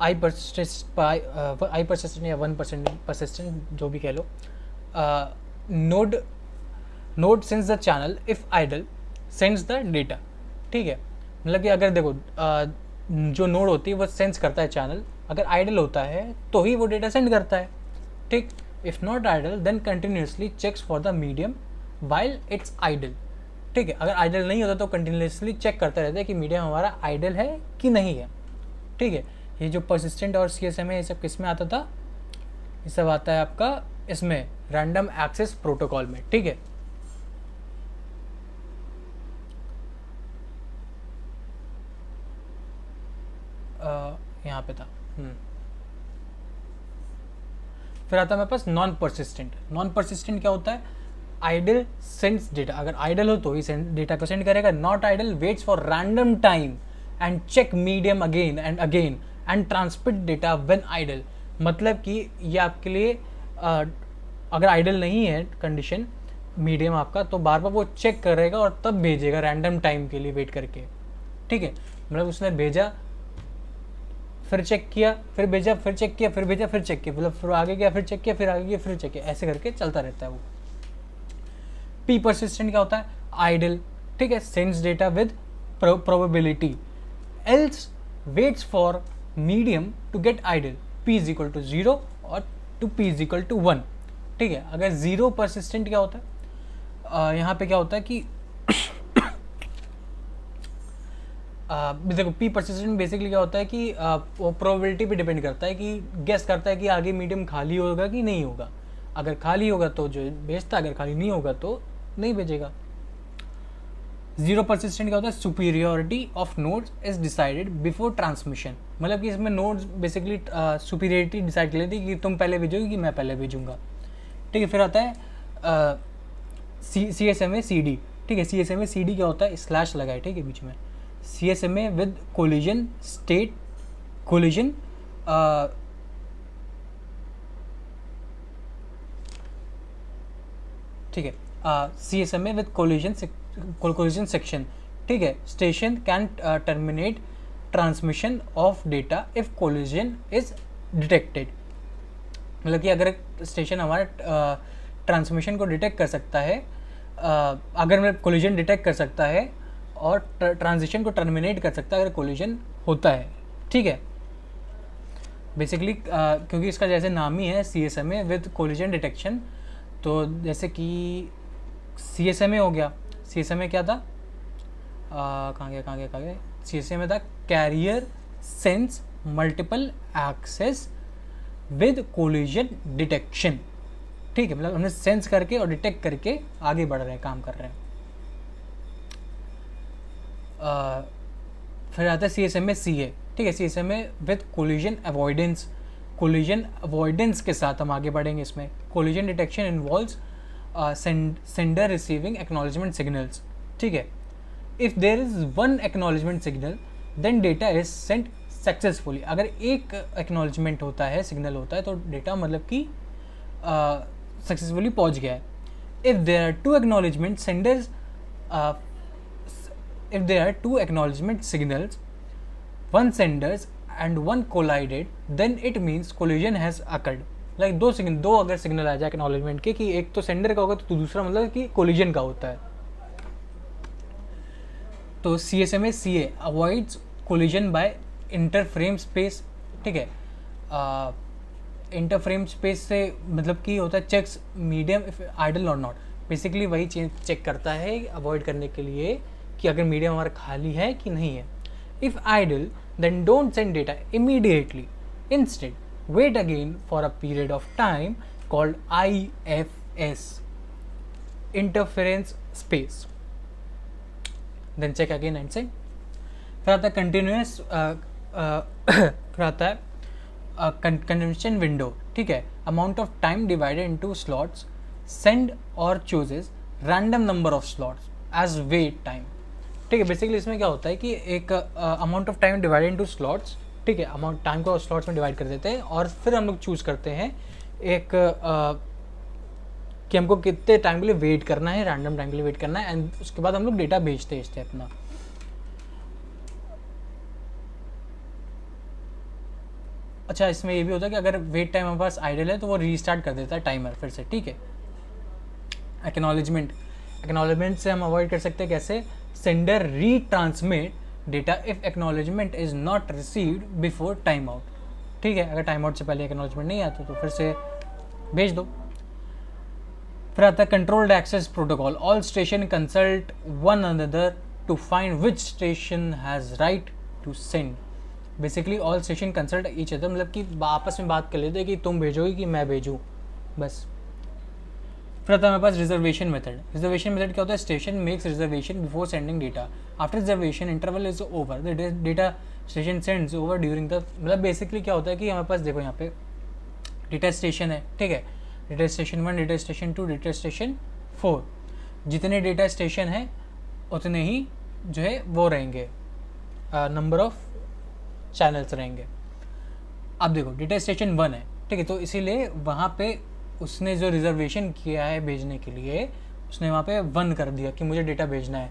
आई परसिस्टेंट या वन परसिस्टेंट जो भी कह लो, node sense the channel if idle sends the data, ठीक है, मतलब कि अगर देखो जो नोड होती है वो सेंस करता है चैनल, अगर आइडल होता है तो ही वो डेटा सेंड करता है, ठीक। If not idle then continuously checks for the medium while it's idle, ठीक है, अगर आइडल नहीं होता तो कंटिन्यूसली चेक करता रहता है कि मीडियम हमारा आइडल है कि नहीं है, ठीक है। ये जो परसिस्टेंट और CSMA ये सब किस में आता था, ये सब आता है आपका इसमें रैंडम एक्सेस प्रोटोकॉल में, ठीक है। यहाँ पे था। फिर आता है मेरे पास नॉन परसिस्टेंट। नॉन परसिस्टेंट क्या होता है, आइडल सेंड्स डेटा, अगर आइडल हो तो ही डेटा को सेंड करेगा, not idle waits for random time and check medium again and again and transmit data when idle, मतलब कि ये आपके लिए अगर आइडल नहीं है कंडीशन मीडियम आपका, तो बार बार वो चेक करेगा और तब भेजेगा रैंडम टाइम के लिए वेट करके, ठीक है। मतलब उसने भेजा फिर चेक किया, फिर भेजा, फिर चेक किया, फिर भेजा, फिर चेक किया, मतलब फिर आगे गया, फिर चेक किया, फिर आगे गया, फिर चेक किया, ऐसे करके चलता रहता है वो। पी परसिस्टेंट क्या होता है, आइडल, ठीक है, sends data with probability, else waits for medium to get idle, P is equal to 0 और to P is equal to 1, ठीक है। अगर ज़ीरो परसिस्टेंट क्या होता है, यहाँ पे क्या होता है कि देखो पी परसिस्टेंट बेसिकली क्या होता है कि वो प्रोबेबिलिटी पे डिपेंड करता है कि गेस करता है कि आगे मीडियम खाली होगा कि नहीं होगा। अगर खाली होगा तो जो भेजता, अगर खाली नहीं होगा तो नहीं भेजेगा। जीरो परसिस्टेंट क्या होता है, superiority of nodes is decided before transmission, मतलब कि इसमें नोड्स बेसिकली सुपीरियरिटी डिसाइड कर लेती है कि तुम पहले भेजोगे कि मैं पहले भेजूंगा, ठीक है। फिर आता है CSMA CD, ठीक है। CSMA CD क्या होता है, स्लैश लगाए, ठीक है, बीच में। CSMA with collision state collision ठीक है। CSMA विद कोलिजन सेक्शन, ठीक है। Station can terminate transmission of data if collision is detected, मतलब कि अगर स्टेशन हमारा ट्रांसमिशन को डिटेक्ट कर सकता है, अगर मैं कोलिजन डिटेक्ट कर सकता है और ट्रांजिशन को टर्मिनेट कर सकता है अगर कोलिजन होता है, ठीक है। बेसिकली क्योंकि इसका जैसे नाम ही है CSMA विद कोलिजन डिटेक्शन, तो जैसे कि CSMA हो गया। CSMA क्या था, कहाँ गया CSMA था carrier sense multiple access with collision detection, ठीक है। मतलब हमने सेंस करके और डिटेक्ट करके आगे बढ़ रहे हैं, काम कर रहे हैं। फिर आता है CSMA CA, ठीक है। CSMA with collision avoidance, collision avoidance के साथ हम आगे बढ़ेंगे इसमें। Collision detection involves sender receiving acknowledgement signals, ठीक है। If there is one acknowledgement signal then data is sent successfully, अगर एक एक्नॉलेजमेंट होता है, सिग्नल होता है, तो डेटा मतलब कि सक्सेसफुली पहुंच गया है। If there are two acknowledgement senders, if there are two acknowledgement signals, one senders and one collided, then it means collision has occurred. Like दो अगर सिग्नल आ जाए एक्नॉलेजमेंट के कि एक तो सेंडर का होगा तो दूसरा मतलब कि कोलिजन का होता है, तो CSMA CA avoids collision by interframe space, ठीक है। इंटरफ्रेम स्पेस से मतलब कि होता है चेक्स मीडियम इफ आइडल और नॉट, बेसिकली वही चेक करता है अवॉइड करने के लिए कि अगर मीडियम हमारा खाली है कि नहीं है। If idle then don't send data immediately, instead wait again for a period of time called IFS, interference space, then check again and send. फिर आता है कंटिन्यूस, फिर आता है कंटिन्यूएशन विंडो, ठीक है। Amount of time divided into slots, send और chooses random number of slots as wait time, ठीक है। बेसिकली इसमें क्या होता है कि एक amount of time divided into slots, ठीक है। अमाउंट टाइम को स्लॉट्स में डिवाइड कर देते हैं और फिर हम लोग चूज करते हैं एक कि हमको कितने टाइम के लिए वेट करना है, रैंडम टाइम के लिए वेट करना है, एंड उसके बाद हम लोग डेटा भेजते हैं अपना। अच्छा, इसमें ये भी होता है कि अगर वेट टाइम हमारे पास आइडल है तो वो रीस्टार्ट कर देता है टाइमर फिर से, ठीक है। एक्नॉलेजमेंट से हम अवॉइड कर सकते हैं कैसे, sender retransmit data if acknowledgement is not received before time out, ठीक है। अगर टाइम आउट से पहले एक्नॉलेजमेंट नहीं आता तो फिर से भेज दो। फिर आता है controlled access protocol, all station consult one another to find which station has right to send, basically all station consult each other, मतलब कि आपस में बात कर लेते हैं कि तुम भेजोगे कि मैं भेजूँ, बस। फिर आता है हमारे पास रिजर्वेशन मेथड। रिजर्वेशन मेथड क्या होता है, station makes reservation before sending data, after reservation interval is over the data station sends over during the, मतलब बेसिकली क्या होता है कि हमारे पास देखो यहाँ पे डेटा स्टेशन है, ठीक है। Data station 1, data station 2, data station 4, जितने डेटा स्टेशन है उतने ही जो है वो रहेंगे, नंबर ऑफ चैनल्स रहेंगे। अब देखो डेटा स्टेशन 1 है, ठीक है, तो इसीलिए वहाँ पे उसने जो रिजर्वेशन किया है भेजने के लिए, उसने वहाँ पे 1 कर दिया कि मुझे डेटा भेजना है।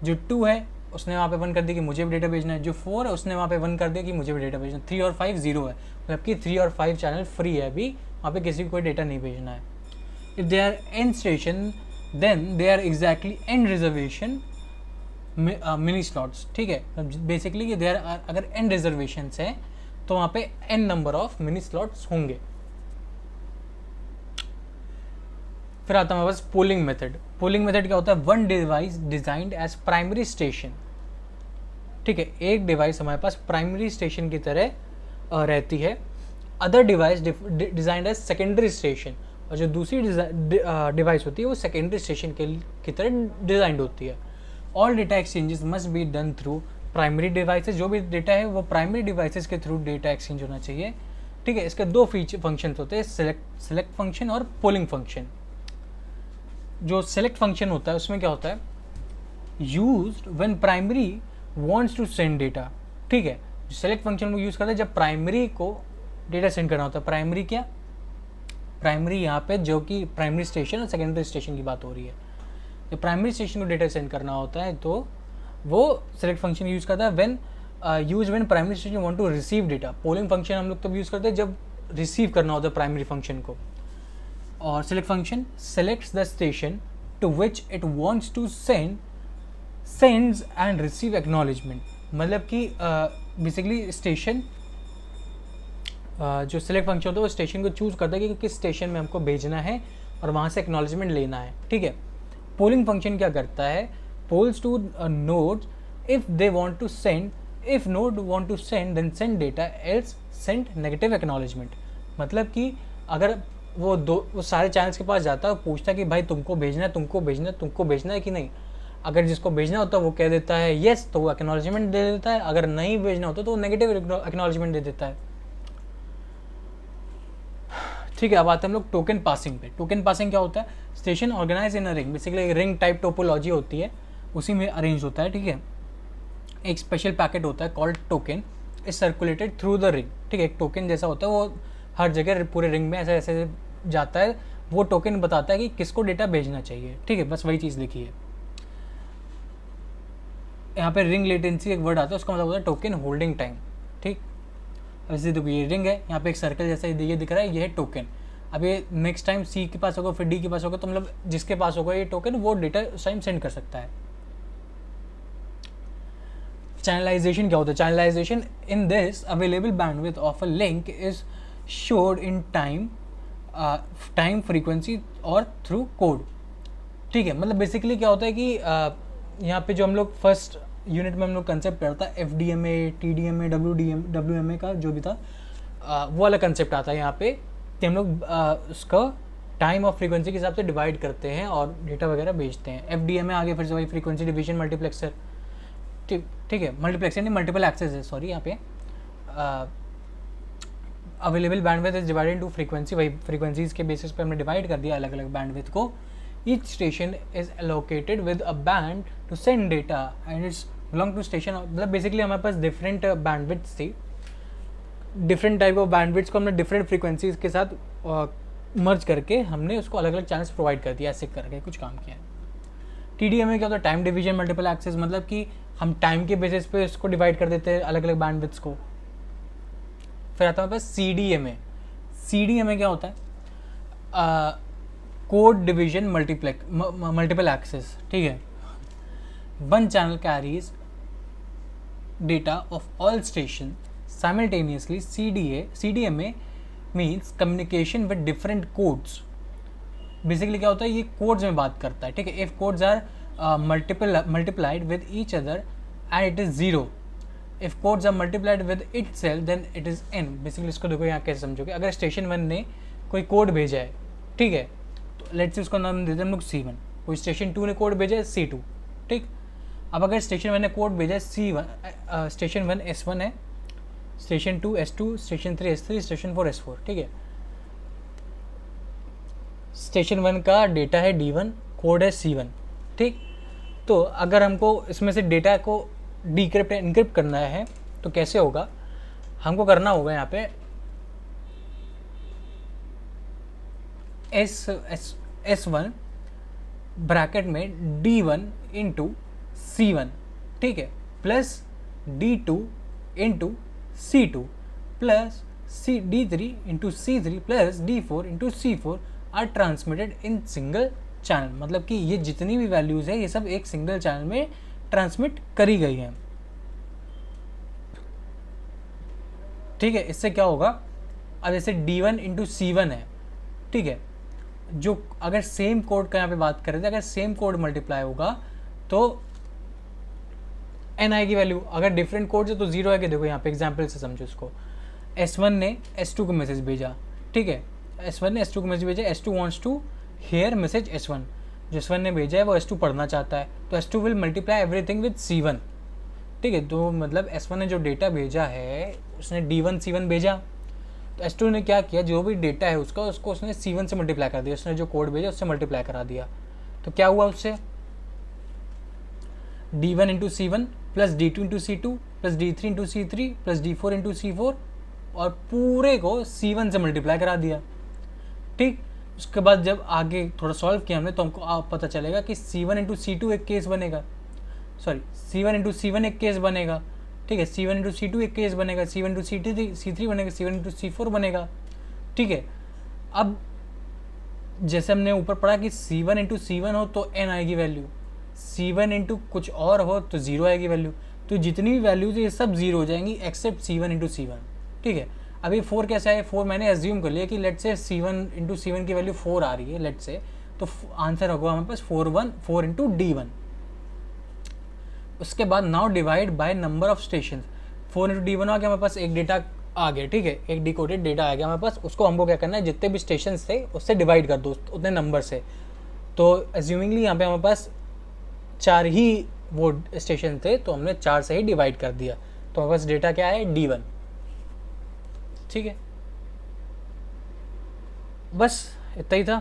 जो 2 है उसने वहाँ पे 1 कर दिया कि मुझे भी डेटा भेजना है। जो 4 है उसने वहाँ पे 1 कर दिया कि मुझे भी डेटा भेजना है। 3 और 5 0 है, मतलब कि 3 और 5 चैनल फ्री है, अभी वहाँ पे किसी को कोई डेटा नहीं भेजना है। If they are N station then they are exactly N reservation mini slots, ठीक है। बेसिकली कि दे आर, अगर एन रिजर्वेशन है तो वहाँ पे N number of mini slots होंगे। फिर आता है हमारे पास पोलिंग मेथड। पोलिंग मेथड क्या होता है, one device designed as primary station, ठीक है, एक डिवाइस हमारे पास प्राइमरी स्टेशन की तरह रहती है, other device designed as secondary station, और जो दूसरी डिवाइस होती है वो सेकेंडरी स्टेशन की तरह डिजाइंड होती है। All data exchanges must be done through primary devices, जो भी डेटा है वो प्राइमरी डिवाइसेस के थ्रू डेटा एक्सचेंज होना चाहिए, ठीक है। इसके दो फंक्शन होते हैं, सेलेक्ट फंक्शन और पोलिंग फंक्शन। जो सेलेक्ट फंक्शन होता है उसमें क्या होता है, used when primary wants to send data, ठीक है। सेलेक्ट फंक्शन को यूज करते हैं जब प्राइमरी को डेटा सेंड करना होता है। प्राइमरी क्या, प्राइमरी यहाँ पे जो कि प्राइमरी स्टेशन और सेकेंडरी स्टेशन की बात हो रही है। जब प्राइमरी स्टेशन को डेटा सेंड करना होता है तो वो सेलेक्ट फंक्शन यूज करता है when primary station want to receive data. Polling function हम लोग तब यूज करते हैं जब रिसीव करना होता है प्राइमरी फंक्शन को। और select function selects the station to which it wants to sends and receive acknowledgement. मतलब कि बेसिकली स्टेशन जो सेलेक्ट फंक्शन होता है वो स्टेशन को चूज करता है कि किस स्टेशन में हमको भेजना है और वहाँ से एक्नॉलेजमेंट लेना है, ठीक है। पोलिंग फंक्शन क्या करता है, polls to nodes if they want to send, if node want to send then send data, else send negative acknowledgement. मतलब कि अगर वो सारे चैनल्स के पास जाता है और पूछता है कि भाई तुमको भेजना है कि नहीं। अगर जिसको भेजना होता है वो कह देता है येस तो वो एक्नॉलेजमेंट दे देता है, अगर नहीं भेजना होता तो वो नेगेटिव एक्नॉलेजमेंट दे देता है, ठीक है। अब आते हैं हम लोग टोकन पासिंग पे। टोकन पासिंग क्या होता है, station organize in a ring, basically ring type topology होती है, उसी में अरेंज होता है, ठीक है। एक स्पेशल पैकेट होता है called token is circulated through the ring, ठीक है। एक टोकन जैसा होता है वो हर जगह पूरे रिंग में ऐसे ऐसे जाता है, वो टोकन बताता है कि किसको डेटा भेजना चाहिए, ठीक है। बस वही चीज़ लिखी है यहाँ पे। रिंग लेटेंसी एक वर्ड आता है, उसका मतलब होता है टोकन होल्डिंग टाइम, ठीक। ऐसे देखो ये रिंग है, यहाँ पे एक सर्कल जैसा ये दिख रहा है, ये है टोकन। अब ये नेक्स्ट टाइम सी के पास होगा फिर डी के पास होगा, तो मतलब जिसके पास होगा ये टोकन वो डेटा उस टाइम सेंड कर सकता है। चैनलाइजेशन क्या होता है, channelisation in this available bandwidth of a link is showed in time frequency और थ्रू कोड, ठीक है। मतलब बेसिकली क्या होता है कि यहाँ पे जो हम लोग फर्स्ट यूनिट में हम लोग कंसेप्ट पढ़ता है FDMA, TDMA, WMA का जो भी था वो वाला कंसेप्ट आता है यहाँ पे कि हम लोग उसका टाइम और फ्रीक्वेंसी के हिसाब से डिवाइड करते हैं और डेटा वगैरह भेजते हैं। FDMA आगे फिर से वही फ्रीक्वेंसी डिवीजन मल्टीप्लेक्सर, ठीक है। मल्टीप्लेक्सर नहीं मल्टीपल एक्सेस है, सॉरी। यहाँ पे available bandwidth is divided into frequency, वही फ्रीक्वेंसीज के बेसिस पे हमने डिवाइड कर दिया अलग अलग बैंडविड्थ को। Each station is allocated with a band to send data and it's belong to station. मतलब बेसिकली हमारे पास डिफरेंट बैंडविड्थ्स थी, डिफरेंट टाइप ऑफ बैंडविड्थ्स को हमने डिफरेंट फ्रीक्वेंसीज के साथ मर्ज करके हमने उसको अलग अलग चैनल्स प्रोवाइड कर दिया, ऐसे करके कुछ काम किया है। TDMA क्या होता है, टाइम डिवीजन मल्टीपल एक्सेस, मतलब कि हम टाइम के बेसिस पे इसको डिवाइड कर देते हैं अलग अलग बैंडविड्थ्स को। फिर आता है हमारे पास CDMA क्या होता है, कोड डिवीजन मल्टीपल एक्सेस, ठीक है। One channel carries data of all station simultaneously. CDMA means communication with different codes. Basically क्या होता है, ये कोड्स में बात करता है, ठीक है। If codes are multiplied with each other and it is 0, if codes are multiplied with itself then it is n। Basically इसको देखो यहाँ कैसे समझोगे, अगर स्टेशन 1 ने कोई कोड भेजा है, ठीक है, तो लेट्स से उसका नाम देते हैं हम लोग C1, कोई स्टेशन 2 ने कोड भेजा है C2, ठीक। अब अगर स्टेशन 1 ने कोड भेजा है C1, स्टेशन 1 S1 है, station 2 S2, station 3 S3, station 4 S4, ठीक है। स्टेशन 1 का डेटा है D1, कोड है C1, ठीक। तो अगर हमको इसमें से डेटा को डिक्रिप्ट इनक्रिप्ट करना है तो कैसे होगा, हमको करना होगा यहाँ पे S1 ब्रैकेट में D1 इंटू C1, ठीक है, plus D2 into C2 plus D3 into C3 plus D4 into C4 are transmitted in single channel. मतलब कि ये जितनी भी वैल्यूज़ है ये सब एक सिंगल चैनल में ट्रांसमिट करी गई हैं, ठीक है। इससे क्या होगा, अब जैसे D1 इंटू C1 है, ठीक है, जो अगर सेम कोड का यहाँ पे बात करें, अगर सेम कोड मल्टीप्लाई होगा तो n आएगी वैल्यू, अगर डिफरेंट कोड है तो 0 आएगी। देखो यहाँ पे एग्जाम्पल से समझो इसको, S1 ने S2 को मैसेज भेजा, ठीक है, S1 ने S2 को मैसेज भेजा, S2 wants to hair message S1, जो S1 ने भेजा है वो S2 पढ़ना चाहता है, तो S2 will multiply everything with C1, ठीक है। तो मतलब S1 ने जो डेटा भेजा है उसने D1 C1 भेजा, तो S2 ने क्या किया, जो भी डेटा है उसका उसको उसने C1 से मल्टीप्लाई कर दिया, उसने जो कोड भेजा उससे मल्टीप्लाई करा दिया। तो क्या हुआ उससे, D1 into C1 plus D2 into C2 plus D3 into C3 plus D4 into C4 और पूरे को C1 से मल्टीप्लाई करा दिया, ठीक। उसके बाद जब आगे थोड़ा सॉल्व किया हमने तो हमको आप पता चलेगा कि C1 इंटू C2 एक केस बनेगा, सॉरी C1 इंटू C1 एक केस बनेगा, ठीक है, C1 इंटू C2 एक केस बनेगा, C1 इंटू C3 बनेगा, C1 इंटू C4 बनेगा, ठीक है। अब जैसे हमने ऊपर पढ़ा कि C1 इंटू C1 हो तो n आएगी वैल्यू, C1 इंटू कुछ और हो तो 0 आएगी वैल्यू, तो जितनी भी वैल्यूज ये सब 0 हो जाएंगी एक्सेप्ट C1 इंटू C1, ठीक है। अभी 4 कैसे आए, 4 मैंने एज्यूम कर लिया कि लेट से C1 इंटू C1 की वैल्यू 4 आ रही है लेट से, तो आंसर होगा हमारे पास 4 इंटू D1। उसके बाद now divide by number of station, 4 into D1 आ गया हमारे पास, एक डेटा आ गया, ठीक है, एक डिकोडेड डेटा आ गया हमारे पास, उसको हमको क्या करना है, जितने भी स्टेशन थे उससे डिवाइड कर दो उतने नंबर से। तो एज्यूमिंगली यहाँ पे हमारे पास 4 ही वो स्टेशन थे तो हमने 4 से ही डिवाइड कर दिया, तो हमारे पास डेटा क्या है D1, ठीक है। बस इतना ही था।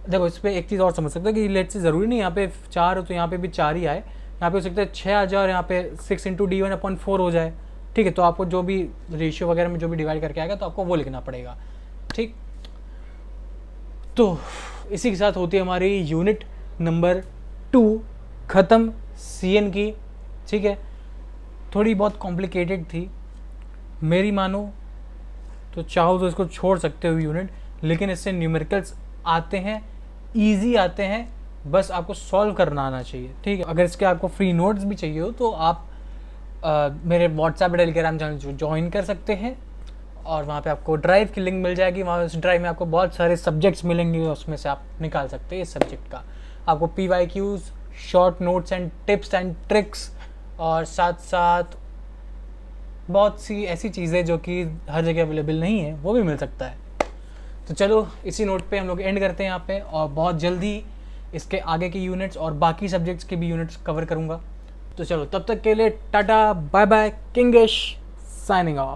देखो इस पर एक चीज़ और समझ सकते हो कि लेट से ज़रूरी नहीं यहाँ पे 4 हो तो यहाँ पे भी 4 ही आए, यहाँ पे हो सकता है 6 आ जाए और यहाँ पे 6 इंटू D1/4 हो जाए, ठीक है। तो आपको जो भी रेशियो वगैरह में जो भी डिवाइड करके आएगा तो आपको वो लिखना पड़ेगा, ठीक। तो इसी के साथ होती है हमारी यूनिट नंबर 2 ख़त्म CN की, ठीक है। थोड़ी बहुत कॉम्प्लिकेटेड थी, मेरी मानो तो चाहो तो इसको छोड़ सकते हो यूनिट, लेकिन इससे न्यूमेरिकल्स आते हैं, इजी आते हैं, बस आपको सॉल्व करना आना चाहिए, ठीक है। अगर इसके आपको फ्री नोट्स भी चाहिए हो तो आप मेरे व्हाट्सएप टेलीग्राम चैनल ज्वाइन कर सकते हैं और वहाँ पे आपको ड्राइव की लिंक मिल जाएगी। वहाँ उस ड्राइव में आपको बहुत सारे सब्जेक्ट्स मिलेंगे, उसमें से आप निकाल सकते हैं इस सब्जेक्ट का। आपको PYQs, short notes and tips and tricks और साथ साथ बहुत सी ऐसी चीज़ें जो कि हर जगह अवेलेबल नहीं है वो भी मिल सकता है। तो चलो इसी नोट पे हम लोग एंड करते हैं यहाँ पे, और बहुत जल्दी इसके आगे के यूनिट्स और बाकी सब्जेक्ट्स के भी यूनिट्स कवर करूँगा। तो चलो तब तक के लिए tata bye bye, Kingish signing of.